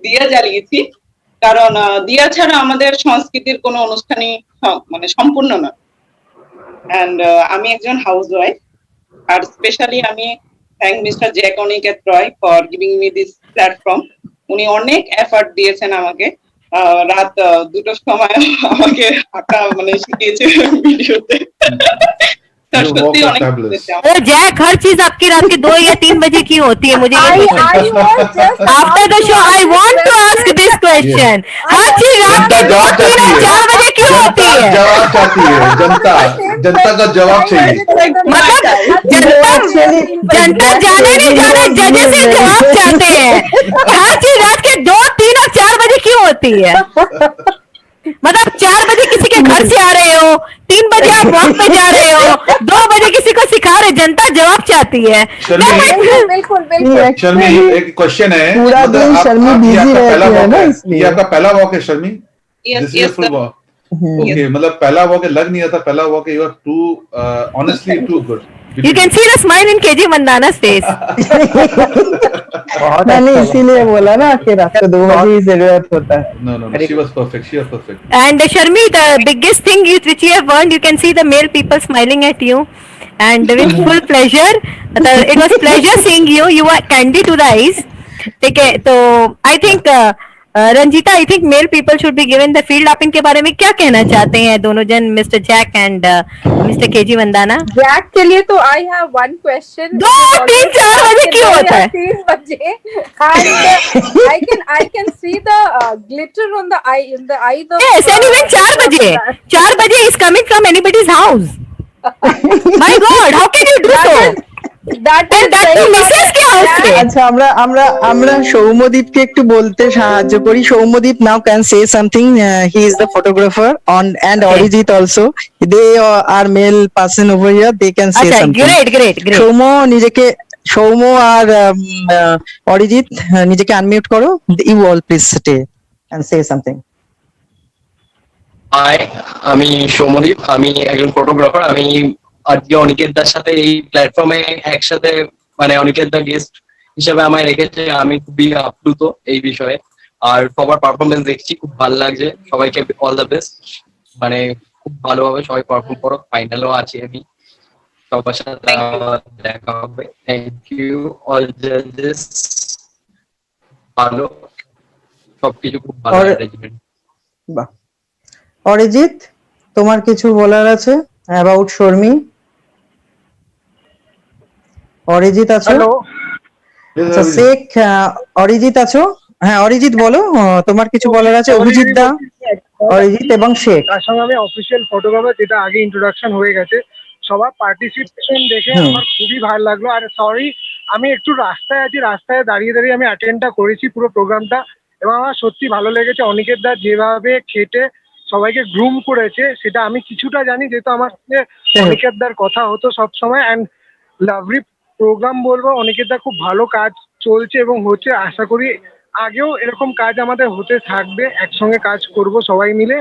দিয়া জ্বালিয়েছি, কারণ দিয়া ছাড়া আমাদের সংস্কৃতির কোনো অনুষ্ঠানই মানে সম্পূর্ণ না। এন্ড আমি একজন হাউস ওয়াইফ, আর স্পেশালি আমি thank mister Jack Aniket Roy for giving me this platform. উনি অনেক এফর্ট দিয়েছেন আমাকে, রাত 2টোর সময় আমাকে আঁকা মানে শিখিয়েছে ভিডিওতে। जैक, हर चीज आपकी रात के 2 या 3 बजे की होती है, मुझे after the show I want to ask this question. हर चीज रात के 2, 3 और 4 बजे क्यों होती है? जवाब चाहती है जनता का जवाब चाहिए। मतलब जनता जाने नहीं जाने, जजेस से जवाब चाहते हैं। हर चीज रात के 2, 3 और 4 बजे क्यों होती है? मतलब 4 बजे किसी के घर से आ रहे हो, 3 बजे आप वॉक पे जा रहे हो, 2 बजे किसी को सिखा रहे, जनता जवाब चाहती है। बिल्कुल बिल्कुल। शर्मी, एक क्वेश्चन है, पूरा दिन शर्मी बिजी रहती है ना, इसलिए। ये आपका पहला वॉक है शर्मी? Yes, this is full walk. Okay, मतलब पहला वॉक है, लग नहीं आता पहला वॉक है। You are too honestly too good. You can see the smile in KG Mandana's face. मैंने इसीलिए बोला ना कि रात को 2 बजे ही जरूरत होता है। No, she was perfect. She was perfect. And Sharmi, the biggest thing which you have earned, you can see the male people smiling at you, and with full pleasure. It was pleasure seeing you. You were candy to the eyes. ठीक है, तो I think Ranjita, I think male people should be given the field. आप इनके बारे में क्या कहना चाहते हैं दोनों जन, mister Jack and mister KG Vandana? Jack के लिए तो आई हैव वन क्वेश्चन। 2, 3, 4 बजे क्यों होता है? 3 बजे I can see the glitter on the eye, in the eye of Yes, anyway 4 बजे is coming from anybody's house. My God, how can you do so? that Mrs কে হাউসে? আচ্ছা, আমরা সৌম্যদীপকে একটু বলতে সাহায্য করি। Soumyadip now can say something. He is the photographer on and Arijit also. They are male person over here. They can say আচ্ছা, something. great. Soumya আর অরিজিৎ নিজেকে আনমিউট করো। You all please stay and say something. Hi, আমি সৌম্যদীপ, আমি একজন photographer. আমি আজকে অনিকেত দার সাথে এই প্ল্যাটফর্মে একসাথে, মানে অনিকেত দা গেস্ট হিসেবে আমায় রেখেছে। আমি খুবই আপ্লুত এই বিষয়ে, আর সবার পারফরমেন্স দেখছি, খুব ভালো লাগছে। সবাইকে অল দ্য বেস্ট, মানে খুব ভালোভাবে সবাই পারফর্ম করো। ফাইনালও আছি আমি, সবার সাথে দেখা হবে। থ্যাংক ইউ অল জাজেস, ভালো সবকিছু খুব ভালো অ্যারেঞ্জমেন্ট। বাহ, অরিজিৎ, তোমার কিছু বলার আছে অ্যাবাউট শর্মি? অরিজিৎ আছো? হ্যালো, আচ্ছা, শেখ অরিজিৎ আছো? হ্যাঁ, অরিজিৎ বলো, তোমার কিছু বলার আছে? অভিজিৎ দা, অরিজিৎ এবং শেখ। তার সঙ্গে আমি অফিসিয়াল ফটোগ্রাফার, যেটা আগে ইন্ট্রোডাকশন হয়ে গেছে। সবার পার্টিসিপেশন দেখে আমার খুবই ভালো লাগলো। আর সরি, আমি একটু রাস্তায় আছি, রাস্তায় দাঁড়িয়ে আমি অ্যাটেন্ডটা করেছি পুরো প্রোগ্রামটা, এবং আমার সত্যি ভালো লেগেছে। অনিকেত দা যেভাবে খেটে সবাইকে গ্রুম করেছে, সেটা আমি কিছুটা জানি, যেহেতু আমার সাথে অনিকেত দার কথা হতো সবসময়। অ্যান্ড লাভলি প্রোগ্রাম বলবো, অনিকেত দা খুব ভালো কাজ চলছে এবং হচ্ছে। আশা করি আগেও এরকম কাজ আমাদের হতে থাকবে, একসঙ্গে কাজ করব সবাই মিলে।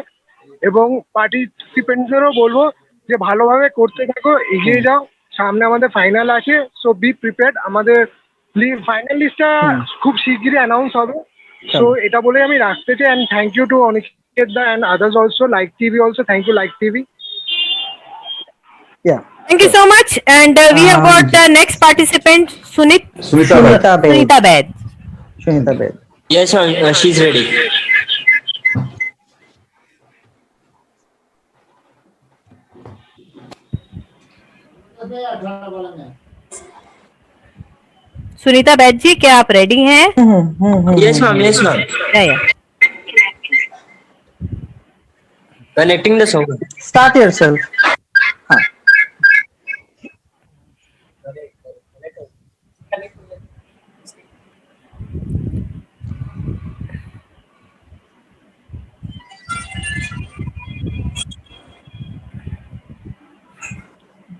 এবং পার্টিসিপেন্টদেরও বলবো যে ভালোভাবে করতে থাকো, এগিয়ে যাও, সামনে আমাদের ফাইনাল আছে। So be prepared. আমাদের ফাইনাল লিস্টটা খুব শিগগিরই অ্যানাউন্স হবে। সো এটা বলে আমি রাখতে চাই। And thank you to Aniket দা and others also, Like TV also. Thank you, Like TV. Yeah. Thank you so much. And we have got the next participant, Sunita Bed. Yes, she's ready. Sunita Baid ji, क्या आप ready हैं? Yes ma'am, yes ma'am. Connecting the song. Start yourself.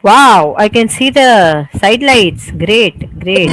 Wow, I can see the side lights. Great, great.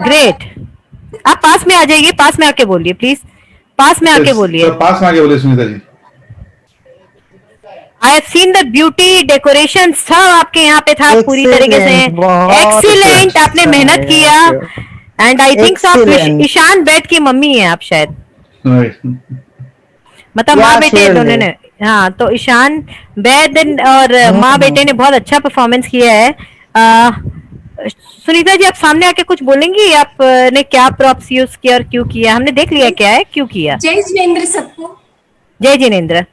Great. आप पास में आ जाइए, पास में आके बोलिए please, पास में आके बोलिए। पास में आके बोलिए Sunita ji. I have seen the beauty decoration सब आपके यहाँ पे था पूरी तरीके से। एक्सीलेंट, आपने मेहनत किया। एंड आई थिंक आप ईशान बैठ की मम्मी है आप शायद, मतलब माँ बेटे दोनों ने। हाँ, तो ईशान वैद और माँ बेटे ने बहुत अच्छा परफॉर्मेंस किया है। सुनीता जी, आप सामने आके कुछ बोलेंगी, आपने क्या प्रॉप्स यूज किया और क्यों किया? हमने देख लिया क्या है, क्यों किया। जय जिनेंद्र सबको। जय जिनेंद्र।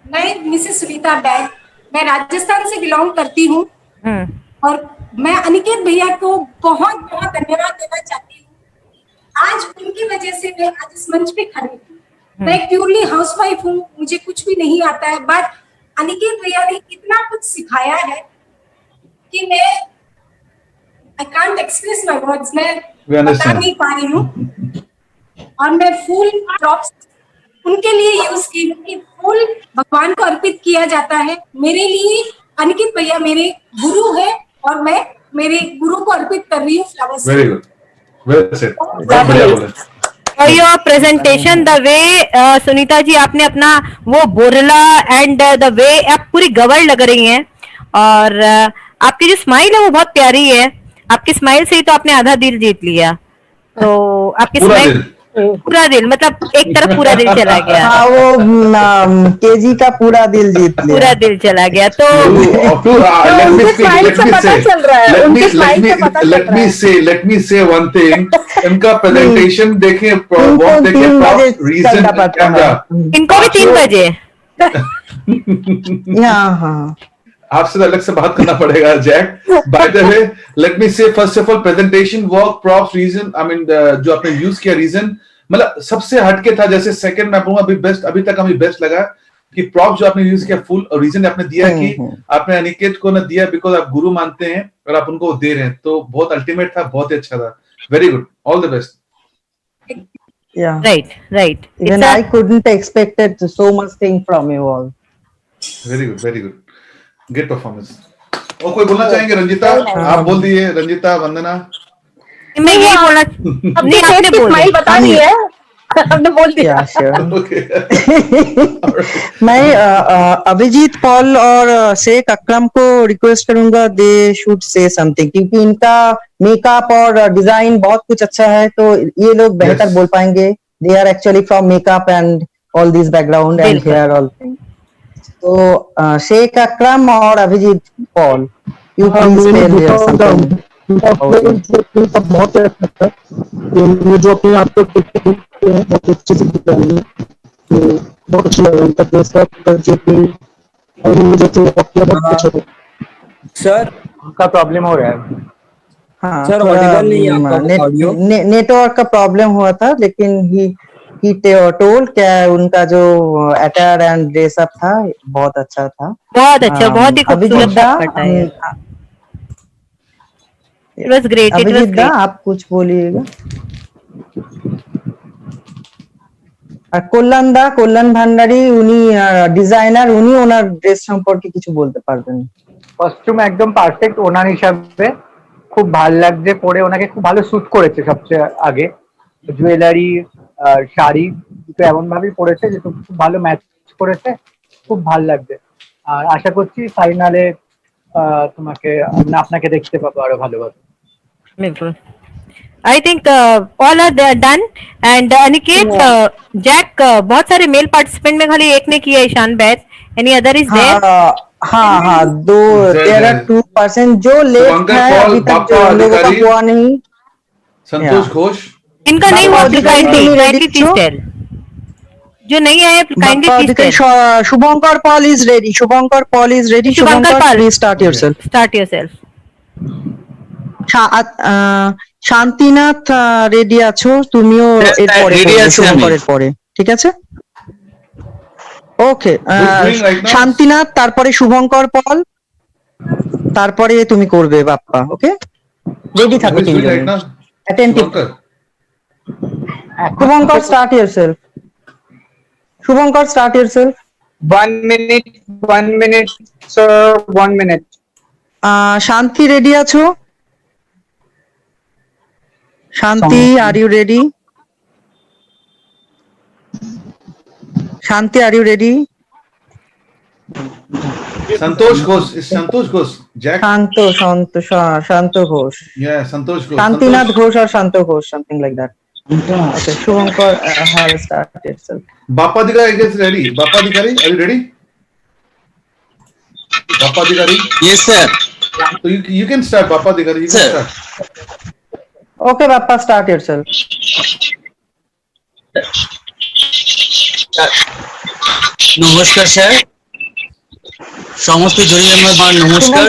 मैं मिसेस सुनीता बैग, मैं राजस्थान से बिलोंग करती हूँ और मैं अनिकेत भैया को बहुत बहुत धन्यवाद देना चाहती हूँ। आज उनकी वजह से मैं आज इस मंच पे खड़ी हूँ। मैं प्योरली हाउसवाइफ हूँ, मुझे कुछ भी नहीं आता है, बट अनिकेत भैया ने इतना कुछ सिखाया है कि मैं I can't express my words, मैं बता नहीं पा रही हूँ। और मैं फूल प्रॉप्स उनके लिए यूज की कि फूल भगवान को अर्पित किया जाता है। मेरे लिए अनिकेत भैया मेरे गुरु है और मैं मेरे गुरु को अर्पित कर रही हूँ flowers. Very good, well said, बहुत बढ़िया बोला। For your presentation, the way Sunita ji आपने अपना वो बोरला एंड द वे आप पूरी गवर लग रही हैं, और आपकी जो स्माइल है वो बहुत प्यारी है। आपकी स्माइल से ही तो आपने आधा दिल जीत लिया। तो आपकी स्माइल पूरा दिल, मतलब एक तरफ पूरा दिल चला गया। हाँ, वो केजी का पूरा दिल जीत लिया, पूरा दिल चला गया। तो let me say one thing. इनका प्रेजेंटेशन देखें, इनको भी 3 बजे। हाँ, आपसे अलग से बात करना पड़ेगा Jack. By the way, let me say first of all presentation work props reason, I mean जो आपने यूज किया रीजन मतलब सबसे हटके था। जैसे सेकंड मैं बोलूंगा अभी बेस्ट, अभी तक हमें बेस्ट लगा कि प्रॉप जो आपने यूज किया फुल, और रीजन आपने दिया कि आपने अनिकेत को ना दिया बिकॉज आप गुरु मानते हैं और आप उनको दे रहे हैं, तो बहुत अल्टीमेट था, बहुत ही अच्छा था। Very good, all the best. Yeah. Right. Even I couldn't expected so much thing from you all. Very good. Great performance. और कोई बोलना चाहेंगे? रंजिता, आप बोल दिए। रंजिता, वंदना। मैं यही बोला, अपनी आपने स्माइल बता दी है, हमने बोल दिया। मैं अभिजीत पॉल और शेख अकरम को रिक्वेस्ट करूंगा, दे शुड से समथिंग, क्योंकि इनका मेकअप और डिजाइन बहुत कुछ अच्छा है, तो ये लोग बेहतर बोल पाएंगे। They are actually from makeup and all this background and hair all. तो शेख अकरम और Abhijit Paul, you please tell here something. बहुत अच्छा है, ये जो अपने आप को बहुत अच्छे से दिख रही है, तो बहुत अच्छा लग रहा है। सर का प्रॉब्लम हो रहा है। हाँ, सर ऑडिबल नहीं है आपका ऑडियो। नेटवर्क का प्रॉब्लम हुआ था, लेकिन ही टोल क्या उनका जो अटायर एंड ड्रेस अप था बहुत अच्छा था, बहुत अच्छा, बहुत ही खूबसूरत। It was great. अभिजीत दा, आप कुछ बोलिएगा। আর কল্যাণ ভান্ডারী উনি ডিজাইনার, উনি ওনার ড্রেস সম্পর্কে কিছু বলতে পারবেন। কস্টিউম একদম পারফেক্ট ওনার হিসাবে, খুব ভাল লাগছে পরে, ওনাকে খুব ভালো স্যুট করেছে সবচেয়ে আগে। জুয়েলারি শাড়ি দুটো এমন ভাবেই পরেছে যে খুব ভালো ম্যাচ করেছে, খুব ভাল লাগছে। আর আশা করছি ফাইনালে তোমাকে আপনাকে দেখতে পাবো আরো ভালোভাবে। बिल्कुल। I think all are there done and Aniket, Jack, बहुत सारे मेल पार्टिसिपेंट में खाली एक ने किया ईशान बैत, any other is there? हाँ, दो there are 2% जो लेफ्ट है अभी तक जो हम लोगों का हुआ नहीं। संतोष घोष इनका नहीं हुआ, काइंडली प्लीज टेल। जो नहीं आए kindly please tell. Shubhankar Paul is ready, Shubhankar Paul is ready, Shubhankar please start yourself। Start yourself। Shantinath ready আছো তুমিও? এরপরে শুভঙ্করের পরে, ঠিক আছে? ওকে, শান্তিনাথ, তারপরে শুভঙ্কর পল, তারপরে তুমি করবে বাপ্পা। ওকে, রেডি থাকো তিনজন। Attentive. Shubhankar start yourself. Shubhankar start yourself. 1 minute sir, 1 minute। শান্তি রেডি আছো? Shanti, are you ready? Shanti, are you ready? Santosh Ghosh is Santosh Ghosh. Jack. Shanto Ghosh. Yeah, Santosh Ghosh. Shantinath Ghosh or Shanto Ghosh, something like that. Okay, Shubhankar have started itself. Bappa Dikari is ready. Bappa Dikari, are you ready? Bappa Dikari? Yes, sir. So you can start, Bappa Dikari. You can start. Okay, Bappa, start yourself. নমস্কার sir, সমস্ত জুরি member নমস্কার,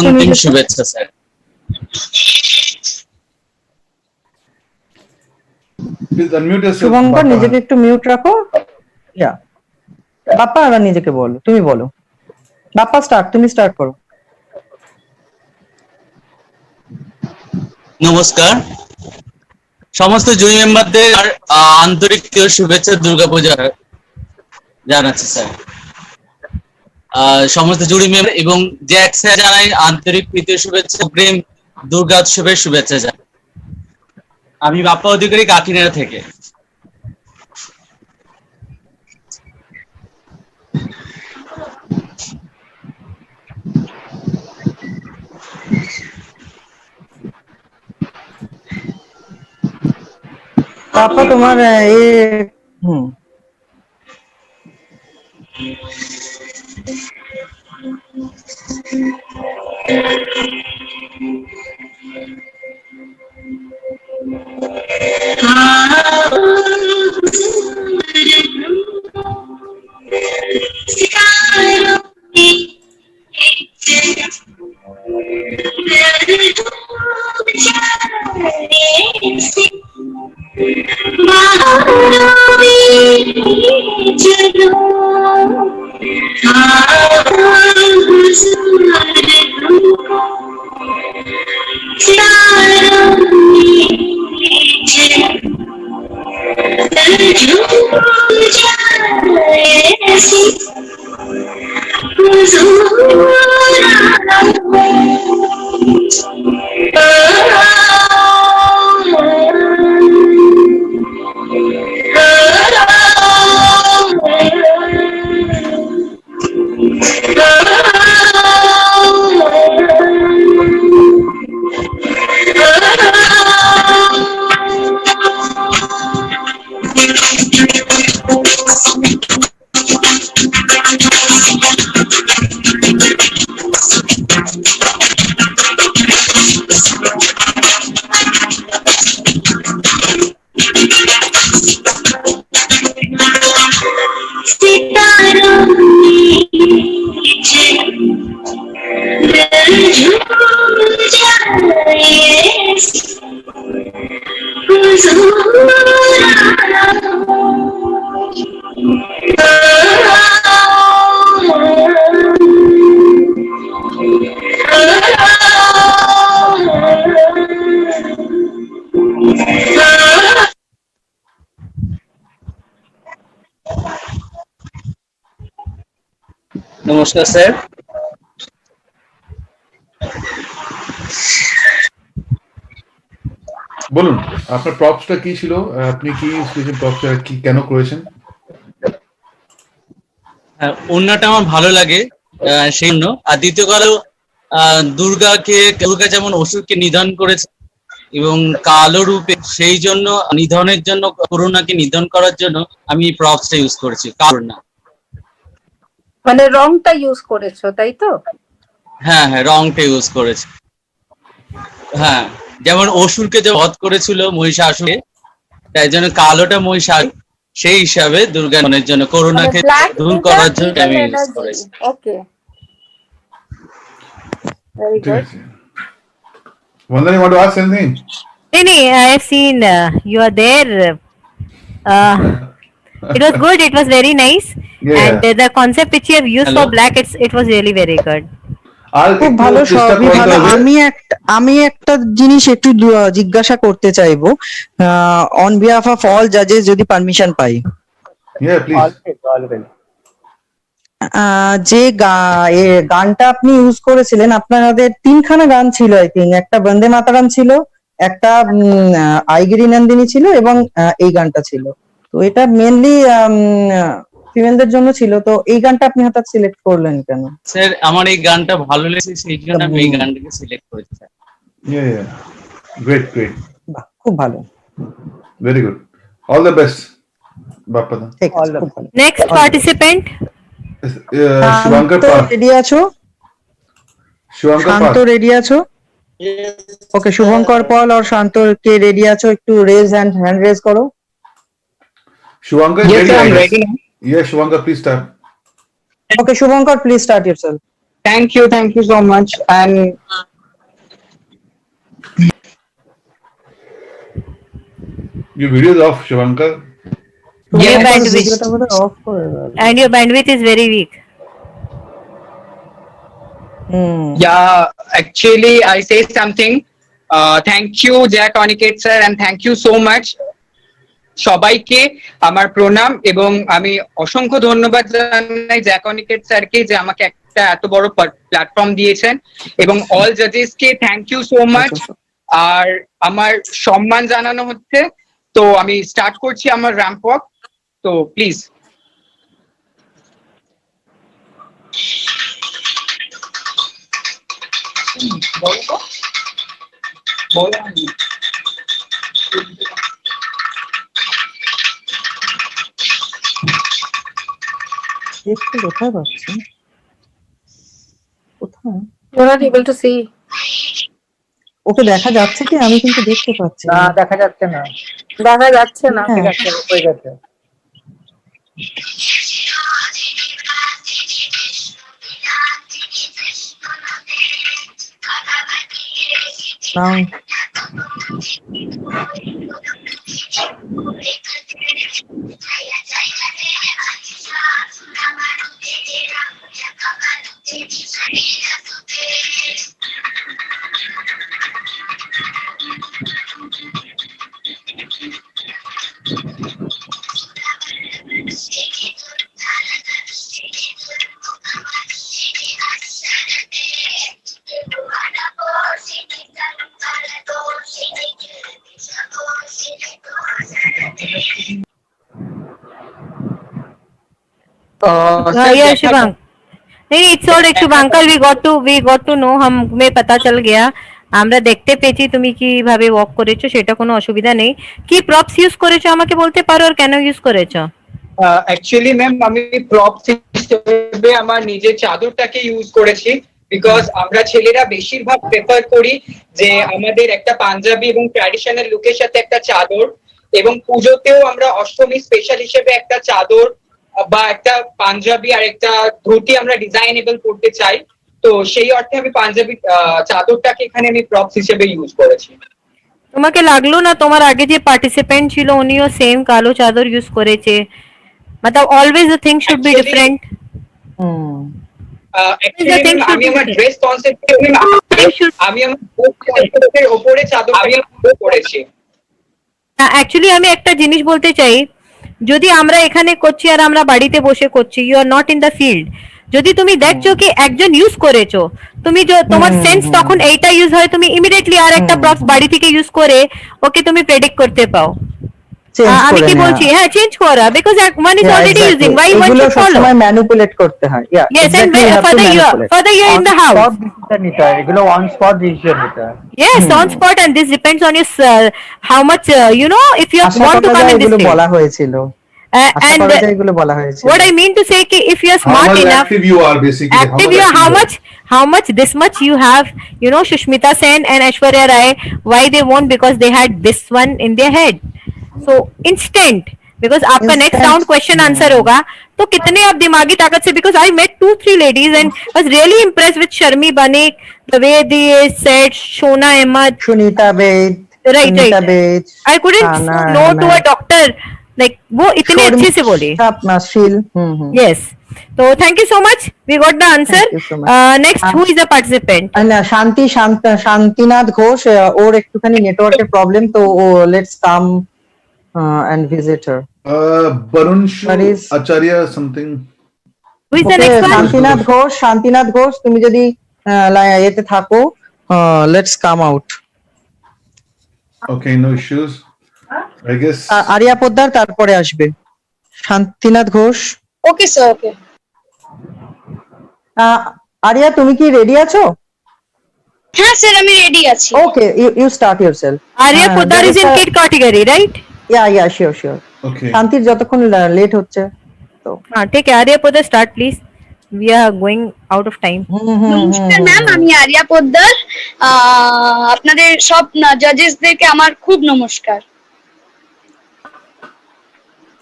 অন্তিম শুভেচ্ছা sir. Please unmute yourself. Shubhankar নিজেকে একটু mute রাখো। ইয়া, বাপ্পা এবার নিজেকে বলো, তুমি বলো। বাপ্পা স্টার্ট, তুমি স্টার্ট করো। নমস্কার, সমস্ত জুরি মেম্বারদের আন্তরিক শুভেচ্ছা দুর্গাপূজার জানাচ্ছি স্যার। সমস্ত জুরি মেম্বার এবং জ্যাক স্যার জানাই আন্তরিক প্রীতীয় শুভেচ্ছা, প্রেম দুর্গা উৎসবের শুভেচ্ছা জানাই। আমি বাপ্পা অধিকারী, কাকিনাড়া থেকে। বাপ্পা তোমার নমস্কার স্যার। বলুন আপনার প্রপসটা কি ছিল, আপনি কি প্রপসটা কি কেন করেছেন? হ্যাঁ, ওড়নাটা আমার ভালো লাগে সেই জন্য। আর দ্বিতীয় কারণ দুর্গা যেমন অসুরকে নিধন করেছে এবং কালো রূপে, সেই জন্য নিধনের জন্য, করুণাকে নিধন করার জন্য আমি প্রপসটা ইউজ করেছি, কারণ না। মানে রংটা ইউজ করেছো তাই তো? হ্যাঁ হ্যাঁ, রংটা ইউজ করেছি। হ্যাঁ, যেমন অসুরকে যে বধ করেছিল মহিষাসুরকে, তাই জন্য কালোটা মহিষাসুর, সেই হিসাবে দুর্গার জন্য, করুণাকে দূর করার জন্য আমি ইউজ করেছি। ওকে, very good. Vandana, you want to ask anything? Nini, I have seen you are there. It was good. It was very nice, and the concept which you have used for black, it was really very good. খুব ভালো, সবই ভালো। আমি একটা জিনিস একটু জিজ্ঞাসা করতে চাইবো, অন বিহাফ অফ অল জাজেস, যদি পারমিশন পাই। যে গানটা আপনি ইউজ করেছিলেন, আপনাদের তিনখানা গান ছিল আই থিঙ্ক, একটা বন্দে মাতারাম ছিল, একটা আইগিরি নন্দিনী ছিল, এবং এই গানটা ছিল। তো এটা মেনলি ফিমেলদের জন্য ছিল, তো এই গানটা আপনি হঠাৎ সিলেক্ট করলেন কেন? স্যার, আমার এই গানটা ভালো লেগেছে, সেই জন্য আমি এই গানটাকে সিলেক্ট করেছি স্যার। Great. খুব ভালো, Very good. All the best, Bappada. Next participant. Shivankar Park. Ready আছো? শান্ত রেডি আছো? ওকে, শুভঙ্কর পল আর শান্ত কে রেডি আছো? একটু হ্যান্ড রেজ করো। Shivankar, Yes, I'm ready. Yes, Shivankar, please start. Okay, Shubhankar, please start yourself. Thank you so much. And Your video is off, Shivankar. Your bandwidth. And your bandwidth is very weak. yeah, actually, I say something. Thank you, Jack Oniket sir, and thank you so much. সবাইকে আমার প্রণাম, এবং আমি অসংখ্য ধন্যবাদ জানাই Jack Aniket স্যারকে, যে আমাকে একটা এত বড় প্ল্যাটফর্ম দিয়েছেন, এবং অল জাজেস কে থ্যাংক ইউ সো মাচ। আর আমার সম্মান জানানো হচ্ছে, তো আমি স্টার্ট করছি আমার র্যাম্প ওয়াক, তো প্লিজ। কোথায় পাচ্ছি? কোথায়? You're not able to see. ওকে দেখা যাচ্ছে কি? আমি কিন্তু দেখতে পাচ্ছি না, দেখা যাচ্ছে না। দেখা যাচ্ছে না। ঠিক আছে, হয়ে গেছে। নাও। Yeah, Shubhank. नहीं, it's all right, Shubhankar. We got to know, हमें पता चल गया, আমরা দেখতে পেয়েছি তুমি কিভাবে ওয়াক করেছো, সেটা কোনো অসুবিধা নেই। কি প্রপস ইউজ করেছো আমাকে বলতে পারো, আর কেন ইউজ করেছো? অ্যাকচুয়ালি ম্যাম, আমি প্রপস হিসেবে আমার নিজের চাদরটাকে ইউজ করেছি, বিকজ আমরা ছেলেরা বেশিরভাগ প্রেফার করি যে আমাদের একটা পাঞ্জাবি এবং ট্র্যাডিশনাল লুকের সাথে একটা চাদর, এবং পুজোতেও আমরা অষ্টমী স্পেশাল হিসেবে একটা চাদর বা একটা পাঞ্জাবি আর একটা ধুতি আমরা ডিজাইনেবল করতে চাই। তো সেই অর্থে আমি পাঞ্জাবি চাদরটাকে এখানে আমি প্রপস হিসেবে ইউজ করেছি। তোমাকে লাগলো না তোমার আগে যে পার্টিসিপেন্ট ছিল উনিও সেম কালো চাদর ইউজ করেছে? मतलब always the thing should be different. আমি আমার ড্রেস কনসেপ্টের উপরে চাদর আমি করেছি। অ্যাকচুয়ালি আমি একটা জিনিস বলতে চাই, যদি আমরা এখানে করছি আর আমরা বাড়িতে বসে করছি, you are not in the field, যদি তুমি দেখছো কি একজন ইউজ করেছো, তুমি তোমার সেন্স তখন এইটা ইউজ হয়, তুমি ইমিডিয়েটলি আর একটা প্রপস বাড়ি থেকে ইউজ করে ওকে তুমি প্রেডিক্ট করতে পাও। আমি কি বলছি, হ্যাঁ চেঞ্জ করা, because one is already using, why one এগুলো should follow? সবসময় ম্যানিপুলেট করতে হয়। Yes, and further you're in the house. এগুলো অন স্পট ডিসিশন নিতে হয়। Yes, on spot, and this depends on your how much if you want to come in this এগুলো field. বলা হয়েছিল, And এগুলো বলা হয়েছিল। what I mean to say ki if you are How smart much enough, active you are basically. active you are, how much this much you have, Sushmita Sen and Aishwarya Rai, why they won? Because they had this one in their head. So instant, because आपका next round question answer होगा, तो कितने आप दिमागी ताकत से, because I met 2-3 ladies and was really impressed with Sharmi Banik, the way they said, Shona Ahmed, Sunita Bed, right. I couldn't no to a doctor, like वो इतने अच्छे से बोली। Yes, so thank you so much, we got the answer. Next, who is the participant? Shantinath Ghosh, ওর একটুখানি নেটওয়ার্কের problem, তো ও let's come and visit her. Barunshu Acharya something. Who is the next one? Shantinath Ghosh, তুমি যদি এতে থাকো, let's come out. Okay, no issues. I guess Aria Poddar তারপরে আসবে। Shantinath Ghosh. Okay sir, okay. Aria, তুমি কি রেডি আছো? হ্যাঁ স্যার, আমি রেডি আছি। Okay, you start yourself. Arya Poddar is in kid category, right? Yeah, sure. Okay. শান্তির যতক্ষণ লেট হচ্ছে তো ঠিক আছে, Aria Poddar start please, we are going out of time. নমস্কার ম্যাম, আমি আরিয়া পোদ্দার। আপনাদের সব জাজেসদেরকে আমার খুব নমস্কার।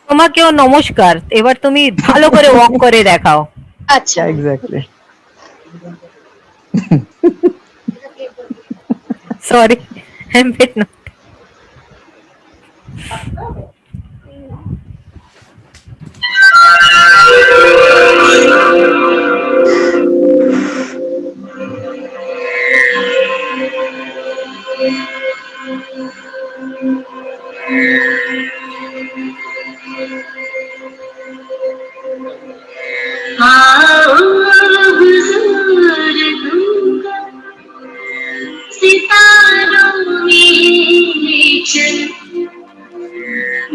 তোমাকেও নমস্কার, এবার তুমি ভালো করে ওয়াক করে দেখাও। আচ্ছা, exactly. Sorry, I'm bit not. सितारों में चल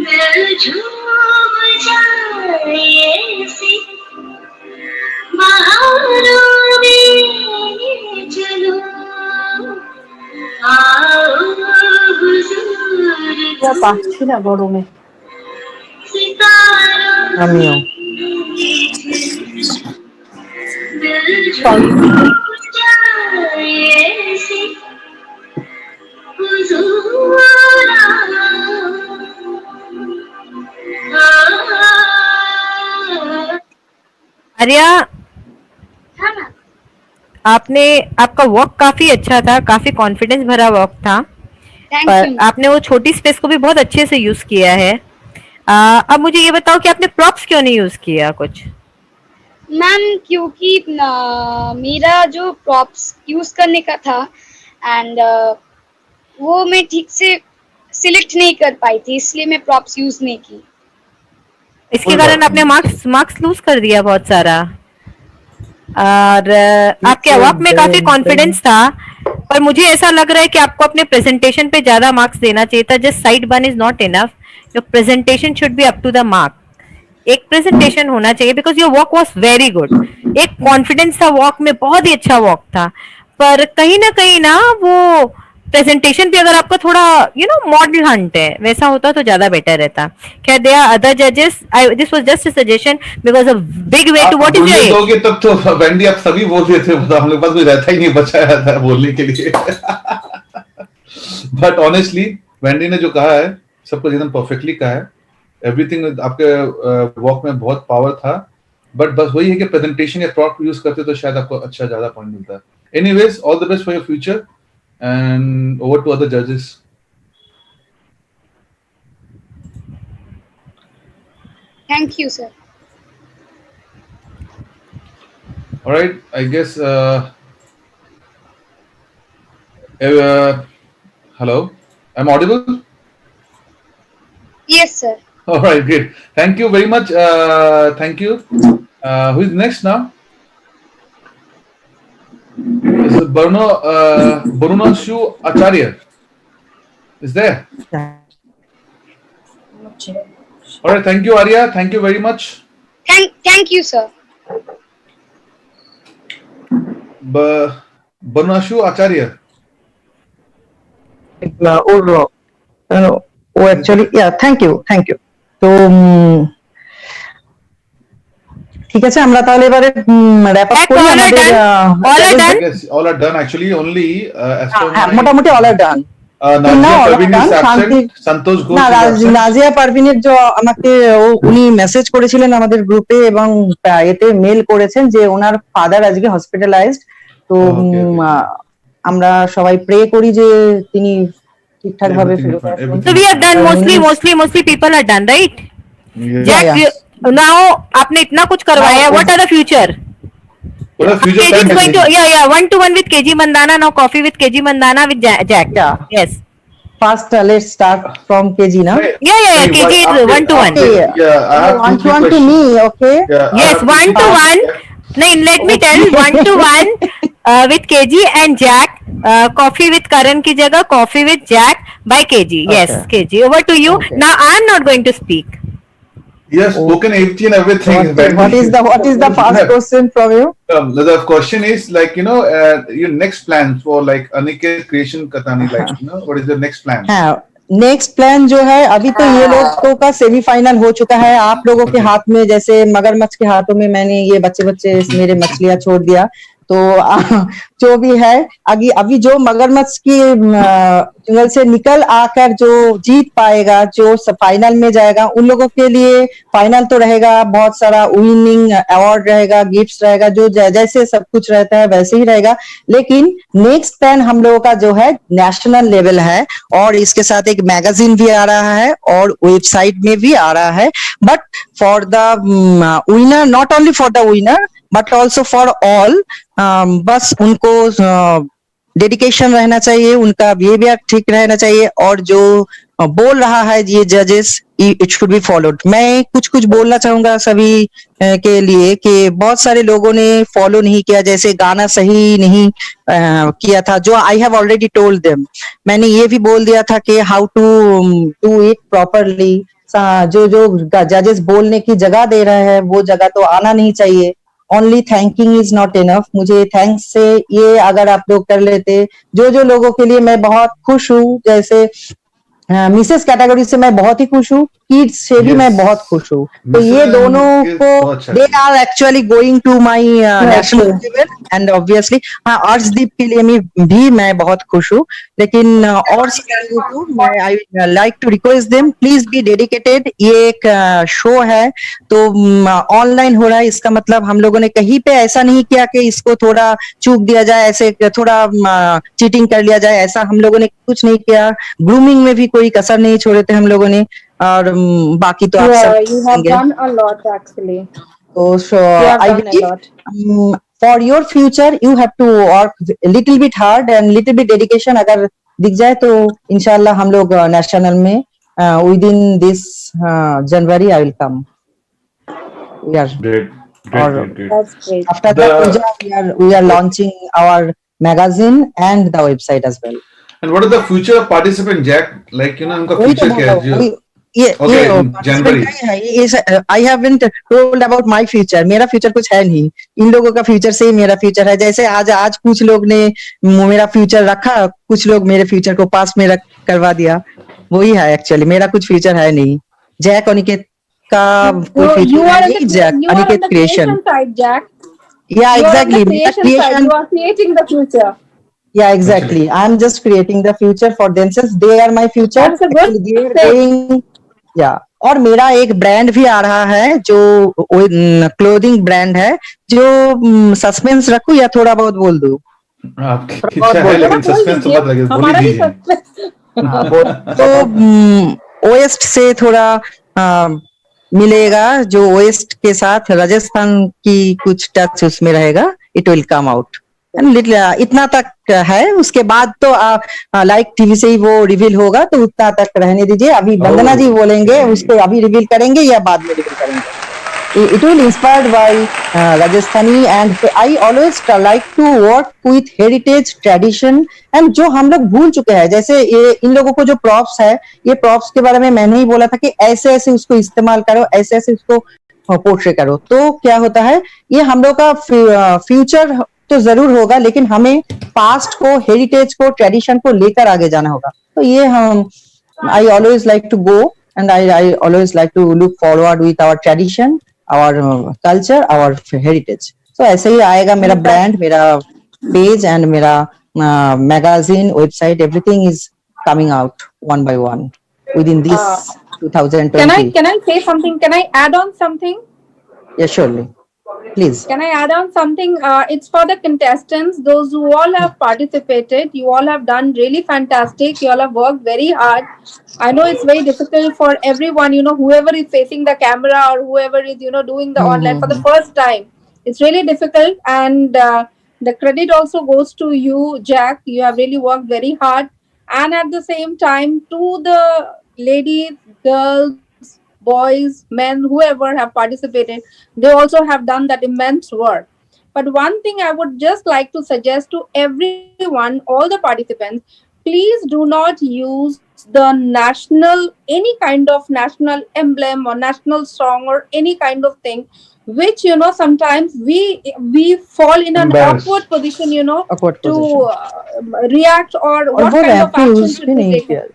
दिल झूम जाए ऐसे, बहारों में चलो आओ हुजूर, পাচ্ছি না গরমে। सितारों আমিও। दिल झूम जाए ऐसे, आर्या, आपका वॉक काफी अच्छा था, काफी कॉन्फिडेंस भरा वॉक था, पर आपने वो छोटी स्पेस को भी बहुत अच्छे से यूज किया है। अब मुझे ये बताओ कि आपने प्रॉप्स क्यों नहीं यूज किया कुछ? मैम, क्योंकि मेरा जो प्रॉप्स यूज करने का था एंड वो मैं ठीक से सिलेक्ट नहीं कर पाई थी, इसलिए मैं प्रॉप्स यूज नहीं की। इसके कारण आपने मार्क्स लूज कर दिया बहुत सारा। और आपके वॉक में काफी कॉन्फिडेंस था, पर मुझे ऐसा लग रहा है कि आपको अपने प्रेजेंटेशन पे ज्यादा मार्क्स देना चाहिए था। Just side one is not enough, your presentation should be up to the mark. एक प्रेजेंटेशन होना चाहिए, because your walk was very good. एक कॉन्फिडेंस था वॉक में, बहुत ही अच्छा वॉक था, पर कहीं ना वो प्रेजेंटेशन भी अगर आपका थोड़ा मॉडल हंट है वैसा होता तो ज्यादा बेटर रहता। क्या दे आर अदर जजेस, this was just a suggestion because a big way to what is your दोगे तब तो वेंडी आप सभी बोल रहे थे, मतलब हम लोग पास कोई रहता ही नहीं बचा था बोलने के लिए। बट ऑनेस्टली वेंडी ने जो कहा है सब कुछ एकदम परफेक्टली कहा है। एवरीथिंग आपके वॉक में बहुत पावर था, बट बस वही है कि प्रेजेंटेशन या प्रॉप यूज करते तो शायद आपको अच्छा ज्यादा पॉइंट मिलता। Anyways, all the best for your future and over to other judges. Thank you, sir. All right, I guess hello, I'm audible? Yes, sir. All right, great. Thank you very much. Thank you. Who is next now? Barunashu Acharya is there. All right, thank you, Arya. Thank you very much. Thank you, sir. Barunashu Acharya. Actually, yeah, thank you. তো ঠিক আছে, আমরা তাহলে এবারে wrap up করি। আমাদের all are done actually, only as per মোটামুটি all are done. Nazia পারভিনের যে আমাকে উনি মেসেজ করেছিলেন আমাদের গ্রুপে এবং এতে মেল করেছেন যে ওনার ফাদার আজকে হসপিটালাইজড। তো আমরা সবাই প্রে করি যে তিনি ঠিকঠাক ভাবে ফিরে আসবেন। So we have done mostly people are done, right? Jack, now आपने इतना कुछ करवाया है, what are the future? KG is going to, one-to-one with KG Mandana, now coffee with KG Mandana with Jack. Yes. First, let's start from KG now. Yeah. KG is one-to-one. I have one-to-one to me, okay? Yes, one-to-one. No, let me tell, one-to-one with KG and Jack. Coffee with Karan ki jagah, coffee with Jack by KG. Yes, KG. Over to you. Now I am not going to speak. Yes, spoken everything and everything. What is the first question from you? The question is like, your next plan for like Aniket Creation Katani, like, what is the next plan? Next plan जो है, अभी तो ये लोगों का semifinal हो चुका है। आप लोगों के हाथ में, जैसे मगरमच्छ के हाथों में मैंने ये बच्चे मेरे मछलियां छोड़ दिया। तो जो भी है अभी जो मगरमच्छ की जंगल से निकल आकर जो जीत पाएगा, जो फाइनल में जाएगा, उन लोगों के लिए फाइनल तो रहेगा, बहुत सारा विनिंग अवार्ड रहेगा, गिफ्ट्स रहेगा, जो जैसे सब कुछ रहता है वैसे ही रहेगा। लेकिन नेक्स्ट प्लान हम लोगों का जो है नेशनल लेवल है, और इसके साथ एक मैगजीन भी आ रहा है और वेबसाइट में भी आ रहा है। But for the winner, not only for the winner but also for all, बस उनको डेडिकेशन रहना चाहिए, उनका बिहेवियर ठीक रहना चाहिए, और जो बोल रहा है ये जजेस, इट शुड बी फॉलोड। मैं कुछ बोलना चाहूंगा सभी के लिए कि बहुत सारे लोगों ने फॉलो नहीं किया, जैसे गाना सही नहीं किया था, जो I have already told them. मैंने ये भी बोल दिया था कि how to do it properly. जो जजेस बोलने की जगह दे रहे हैं वो जगह तो आना नहीं चाहिए। Only thanking is not enough. मुझे थैंक्स से ये अगर आप लोग कर लेते, जो लोगों के लिए मैं बहुत खुश हूँ, जैसे मिसेस कैटेगरी से मैं बहुत ही खुश हूँ, किड्स से भी मैं बहुत खुश हूँ। तो ये दोनों को they are actually going to my national level, and obviously Arshdeep के लिए भी मैं बहुत खुश हूँ। लेकिन और I like to request them, please be dedicated. ये एक शो है तो ऑनलाइन हो रहा है, इसका मतलब हम लोगों ने कहीं पे ऐसा नहीं किया कि इसको थोड़ा चूक दिया जाए, ऐसे थोड़ा चीटिंग कर लिया जाए, ऐसा हम लोगों ने कुछ नहीं किया। ग्रूमिंग में भी कोई कसर नहीं छोड़े थे हम लोगों ने, और बाकी तो आप सब you have done a lot actually. So I believe for your future you have to work a little bit hard and little bit dedication। अगर दिख जाए तो इंशाल्लाह हम लोग नेशनल में within this January I will come। Great. That's great. After that we are launching our magazine and the website as well। And what is the future of participant, Jack? Like, उनका future क्या है? January। I haven't told about my future। मेरा future कुछ है नहीं, इन लोगों का future से ही मेरा फ्यूचर है। जैसे आज कुछ लोग ने मेरा फ्यूचर रखा, कुछ लोग मेरे फ्यूचर को पास में करवा दिया, वही है एक्चुअली। मेरा कुछ फ्यूचर है नहीं। जैक अनिकेत का कोई फ्यूचर नहीं, Jack Aniket creation. Yeah, exactly। You are creating the future। Yeah, exactly। I'm just creating the future for themselves। They are my future। That's a good thing। Yeah। और मेरा एक ब्रांड भी आ रहा है, जो क्लोथिंग ब्रांड है, जो सस्पेंस रखूं या थोड़ा बहुत बोल दूं? आपकी इच्छा है, लेकिन सस्पेंस मत लगे, बोल दीजिए। तो वेस्ट से थोड़ा मिलेगा, जो वेस्ट के साथ राजस्थान की कुछ टच उसमें रहेगा। इट विल कम आउट इतना तक है। उसके बाद तो लाइक टीवी से ही वो रिवील होगा, तो उतना तक रहने दीजिए। अभी वंदना जी बोलेंगे, उसको अभी रिवील करेंगे या बाद में रिवील करेंगे? it will inspired by Rajasthani, and I always like to work with heritage tradition and जो हम लोग भूल चुके हैं, जैसे ये इन लोगों को जो प्रॉप्स है, ये प्रॉप्स के बारे में मैंने ही बोला था कि ऐसे ऐसे उसको इस्तेमाल करो, ऐसे ऐसे उसको पोर्ट्रे करो, तो क्या होता है, ये हम लोग का फ्यूचर तो जरूर होगा, लेकिन हमें पास्ट को, हेरिटेज को, ट्रेडिशन को लेकर आगे जाना होगा। तो ये हम I always like to go and I always like to look forward with our tradition, our culture, our heritage. So ऐसे ही आएगा मेरा brand, मेरा page and मेरा magazine, website, everything is coming out one by one within this 2020. Can I say something? Can I add on something? Yeah, surely. Please. Can I add on something? It's for the contestants, those who all have participated. You all have done really fantastic. You all have worked very hard. I know it's very difficult for everyone, you know, whoever is facing the camera or whoever is, you know, doing the online for the first time. It's really difficult, and the credit also goes to you, Jack. You have really worked very hard. And at the same time, to the ladies, girls, boys, men, whoever have participated, they also have done that immense work. But one thing I would just like to suggest to everyone, all the participants, please do not use the national, any kind of national emblem or national song or any kind of thing, which, you know, sometimes we fall in an awkward position, you know, react or what kind of action should be taken.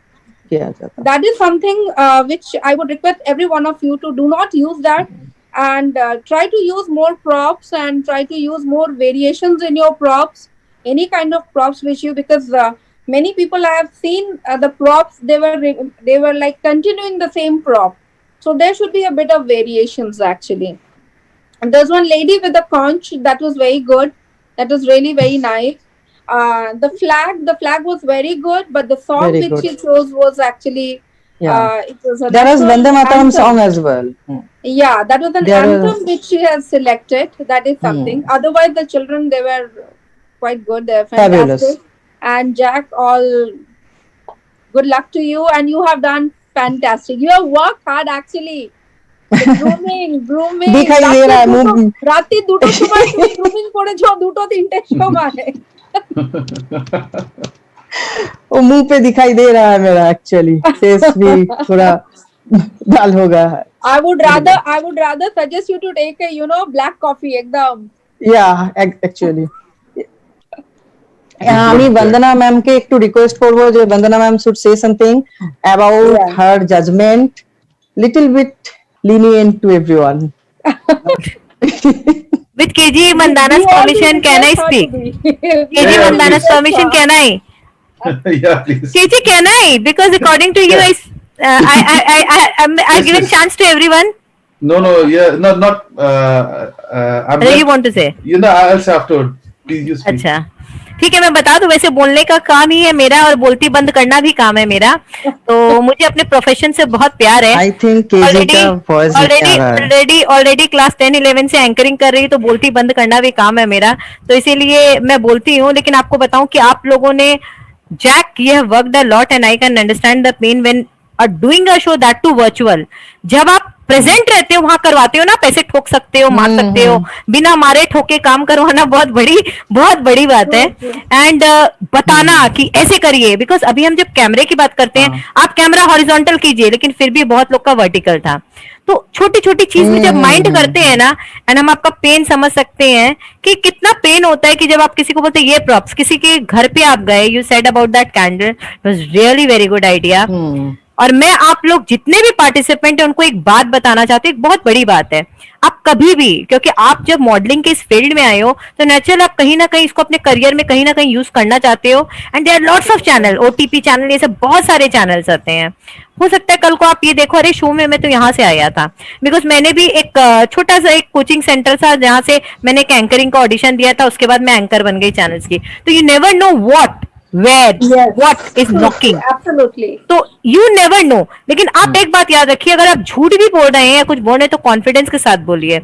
That is something which I would request every one of you to do not use that, and try to use more props and try to use more variations in your props, any kind of props which you, because many people I have seen the props, they were like continuing the same prop, so there should be a bit of variations actually. And there's one lady with a conch that was very good, that was really very nice. The flag was very good, but the song Very which good. she chose was actually it was a There was national Vande Mataram anthem. song as well. Yeah, that was an There anthem is- which she has selected. That is something. Otherwise, the children, they were quite good. They're Fabulous. fantastic. And Jack, all good luck to you. And you have done fantastic. You have worked hard actually. The grooming. दिखाई दे रहा है मुंह রাতে দুটো সময় তুমি grooming করেছো, দুটো তিনটে সময়। वो मुंह पे दिखाई दे रहा है मेरा, एक्चुअली फेस भी थोड़ा लाल हो गया है। I would rather suggest you to take a, you know, black coffee एकदम। Yeah, actually. আমি বন্দনা ম্যাম কে একটু রিকোয়েস্ট করব যে Vandana ma'am should say something about her judgement, little bit lenient to everyone. With KG Mandana's permission, can I speak? KG Mandana's permission, can I? Yeah, please. KG, can I? Because according to you, I've given chance to everyone. No, yeah, not. What do you want to say? You know, I'll say afterward. Please, you speak. अच्छा, ठीक है, मैं बता दूं, वैसे बोलने का काम ही है मेरा और बोलती बंद करना भी काम है मेरा, तो मुझे अपने प्रोफेशन से बहुत प्यार है। आई थिंक केजी का वॉइस ऑलरेडी क्लास 10-11 से एंकरिंग कर रही, तो बोलती बंद करना भी काम है मेरा, तो इसीलिए मैं बोलती हूँ। लेकिन आपको बताऊं कि आप लोगों ने, Jack, you have worked a lot and I can understand the pain when doing a show, that too virtual. जब आप प्रेजेंट रहते हो, वहां करवाते हो ना, पैसे ठोक सकते हो, मार सकते हो, बिना मारे ठोके काम करवाना बहुत बड़ी बात है। एंड बताना कि ऐसे करिए, बिकॉज अभी हम जब कैमरे की बात करते हैं, आप कैमरा हॉरिजॉन्टल कीजिए, लेकिन फिर भी बहुत लोग का वर्टिकल था। तो छोटी छोटी चीज में जब माइंड करते हैं ना, एंड हम आपका पेन समझ सकते हैं कि कितना पेन होता है कि जब आप किसी को बोलते हैं ये प्रॉप्स, किसी के घर पे आप गए, you said about that candle, was really very good idea. और मैं आप लोग जितने भी पार्टिसिपेंट हैं उनको एक बात बताना चाहती हूँ, एक बहुत बड़ी बात है। आप कभी भी, क्योंकि आप जब मॉडलिंग के इस फील्ड में आए हो, तो नेचुरल आप कहीं ना कहीं इसको अपने करियर में कहीं ना कहीं यूज करना चाहते हो। And there are lots of channel, OTP channel, ये सब बहुत सारे चैनल्स आते हैं। हो सकता है कल को आप ये देखो, अरे शो में मैं तो यहाँ से आया था, बिकॉज मैंने भी एक छोटा सा एक कोचिंग सेंटर था जहाँ से मैंने एक एंकरिंग का ऑडिशन दिया था, उसके बाद मैं एंकर बन गई चैनल्स की। तो you never know what what is knocking. Absolutely. तो you never know. लेकिन आप एक बात याद रखिए, अगर आप झूठ भी बोल रहे हैं या कुछ बोल रहे हैं तो कॉन्फिडेंस के साथ बोलिए।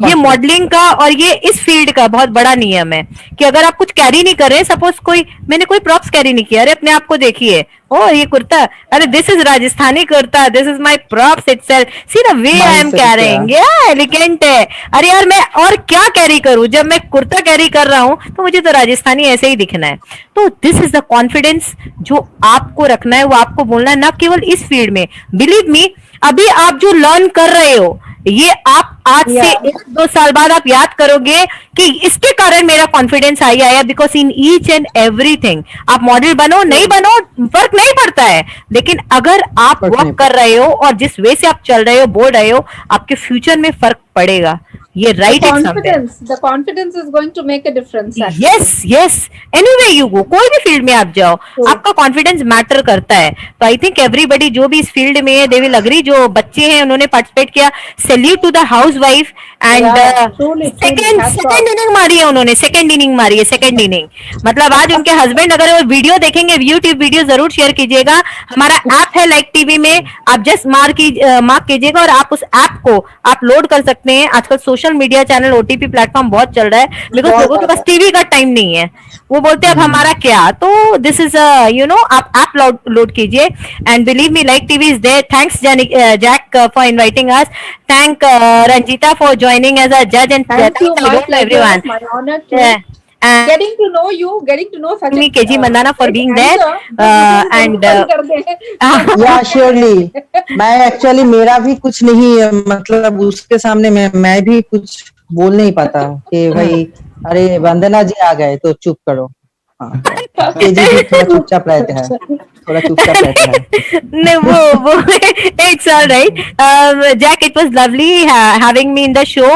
ये मॉडलिंग का और ये इस फील्ड का बहुत बड़ा नियम है कि अगर आप कुछ कैरी नहीं कर रहे, सपोज मैंने कोई प्रॉप्स कैरी नहीं किया, अरे अपने आप को देखिए, oh ye kurta, अरे this is Rajasthani kurta, this is my props itself, see the way I am carrying, yeah elegant है. अरे यार मैं और क्या कैरी करूं, जब मैं कुर्ता कैरी कर रहा हूं तो मुझे तो राजस्थानी ऐसे ही दिखना है. तो दिस इज द कॉन्फिडेंस जो आपको रखना है, वो आपको बोलना है, ना केवल इस फील्ड में. बिलीव मी, अभी आप जो लर्न कर रहे हो ये आप आज से 1-2 साल बाद आप याद करोगे कि इसके कारण मेरा कॉन्फिडेंस आया, because in each and everything. आप मॉडल बनो नहीं बनो फर्क नहीं पड़ता है, लेकिन अगर आप वर्क कर रहे हो और जिस वे से आप चल रहे हो, बोल रहे हो, आपके फ्यूचर में फर्क पड़ेगा. ये right the confidence is going to make a difference. Yes anyway you go, कोई भी फील्ड में आप जाओ, आपका कॉन्फिडेंस मैटर करता है. तो आई थिंक एवरीबडी जो भी इस फील्ड में है, दे विल एग्री. जो बच्चे हैं उन्होंने पार्टिसिपेट किया, salute to the housewife. And second inning मारी है उन्होंने, सेकंड इनिंग. मतलब आज उनके हस्बैंड अगर वो वीडियो देखेंगे, यूट्यूब वीडियो जरूर शेयर कीजिएगा. हमारा ऐप है लाइक टीवी में, आप जस्ट मार्क कीजिएगा और आप उस ऐप को आप लोड कर सकते हैं. आजकल social media channel, OTP platform बहुत चल रहा है, बिकॉज लोगों के पास टीवी का टाइम नहीं है. वो बोलते हैं अब हमारा क्या. तो दिस इज आप ऐप लोड कीजिए. And believe me, like TV is there. Thanks Jack for inviting us. Thank Ranjita for joining as a judge, and thank you everyone. My honor to getting to know you, getting to know such me KG Mandana for being there. And yeah, surely. मैं actually मेरा भी कुछ नहीं है, मतलब उसके सामने मैं भी कुछ बोल नहीं पाता कि भाई अरे वंदना जी आ गए तो चुप करो. केजी भी थोड़ा चुपचाप रहता है, No, it's all right. Jack, it was lovely having me in the show,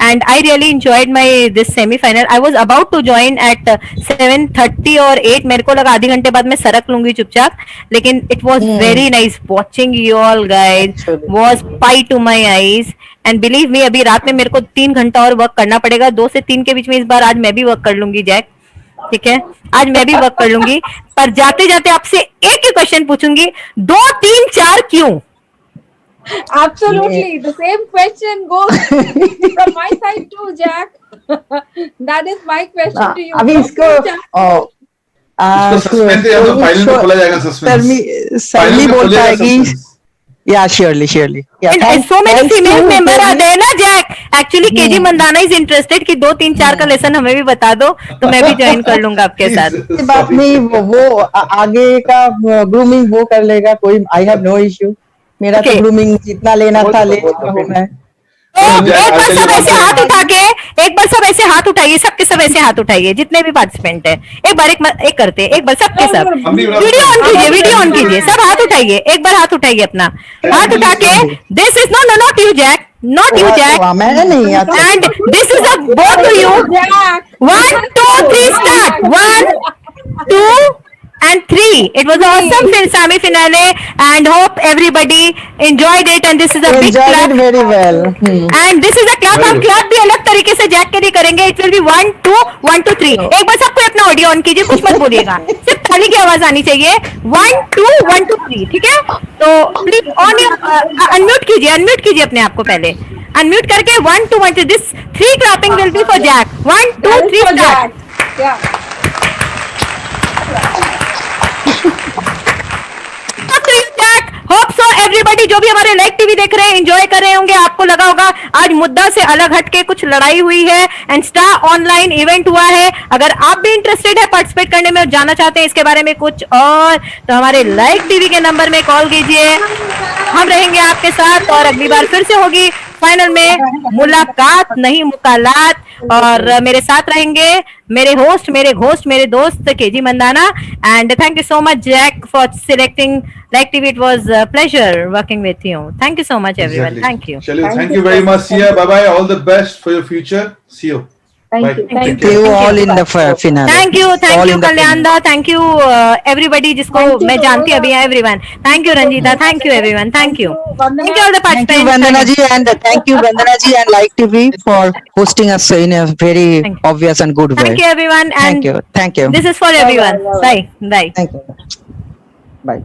and I really enjoyed this semi-final. I was about to join at 7:30 or 8. मेरे को लगा आधे घंटे बाद मैं सरक लूंगी चुपचाप, लेकिन it was very nice watching you all guys. Was pie to my eyes. And believe me, अभी रात में मेरे को 3 घंटा और वर्क करना पड़ेगा. 2 से 3 के बीच में इस बार आज मैं भी वर्क कर लूंगी जैक. ठीक है, आज मैं भी वर्क कर लूंगी. पर जाते जाते आपसे एक ही क्वेश्चन पूछूंगी, 2, 3, 4 क्यों? Absolutely, the same question goes from my side too, Jack. That is my question to you. अभी इसको सस्पेंस है, तो फाइनल में खोला जाएगा. सस्पेंस सरली बोल पाएगी. Yeah, surely. Yeah, and so many female member are there ना Jack. Actually, KG Mandana is interested कि 2, 3, 4 का लेसन हमें भी बता दो, तो मैं भी ज्वाइन कर लूंगा आपके साथ. बात नहीं, वो आगे का ग्रूमिंग वो कर लेगा, कोई आई हैव नो इश्यू. मेरा तो ग्रूमिंग जितना लेना था ले चुका हूं मैं. एक बार सब ऐसे हाथ उठा के, एक बार सब ऐसे हाथ उठाइए, सबके सब ऐसे हाथ उठाइए जितने भी पार्टिसिपेंट है. एक बार एक करते, एक बार सबके सब वीडियो ऑन कीजिए, सब हाथ उठाइए, एक बार हाथ उठाइए अपना, हाथ उठा के. This is not you Jack, not you Jack, मैंने नहीं. And this is a both to you. 1, 2, 3 start. 1, 2 and 3. It was awesome semi-finale, and hope everybody enjoyed it. And this is a big clap. Enjoyed it very well. And this is a clap. हम clap भी अलग तरीके से Jack के लिए करेंगे. It will be 1, 2, 1, 2, 3. एक बार सबको अपना ऑडियो ऑन कीजिए, कुछ मत बोलिएगा, सिर्फ थाली की आवाज आनी चाहिए. 1, 2, 1, 2, 3. ठीक है, तो प्लीज ऑन अनम्यूट कीजिए अपने आप को पहले. अनम्यूट करके 1, 2, 1, 2. This 3 clapping will be for Jack. 1, 2, 3 start. Yeah. Hope so everybody जो भी हमारे लाइव टीवी देख रहे हैं एंजॉय कर रहे होंगे. आपको लगा होगा आज मुद्दा से अलग हटके कुछ लड़ाई हुई है, एंड स्टार ऑनलाइन इवेंट हुआ है. अगर आप भी इंटरेस्टेड है पार्टिसिपेट करने में और जानना चाहते हैं इसके बारे में कुछ और, तो हमारे लाइव टीवी के नंबर में कॉल कीजिए. हम रहेंगे आपके साथ, और अगली बार फिर से होगी फाइनल में मुलाकात नहीं मुकालात. और मेरे साथ रहेंगे मेरे होस्ट, मेरे दोस्त KG Mandana. And thank you so much Jack for selecting like TV. It was a pleasure working with you. Thank you so much everyone. Thank you. Thank you very much. See ya. Bye bye. All the best for your future. See you. Thank you all in the finale. Thank you Kalyanda. Thank you everybody जिसको मैं जानती अभी है everyone. Thank you Ranjita. Thank you everyone. Thank you all the Thank you Vandana ji, and thank you Vandana ji and Like TV for hosting us in a very obvious and good way. Thank you everyone. And thank you. This is for everyone. Bye. Thank you. Bye.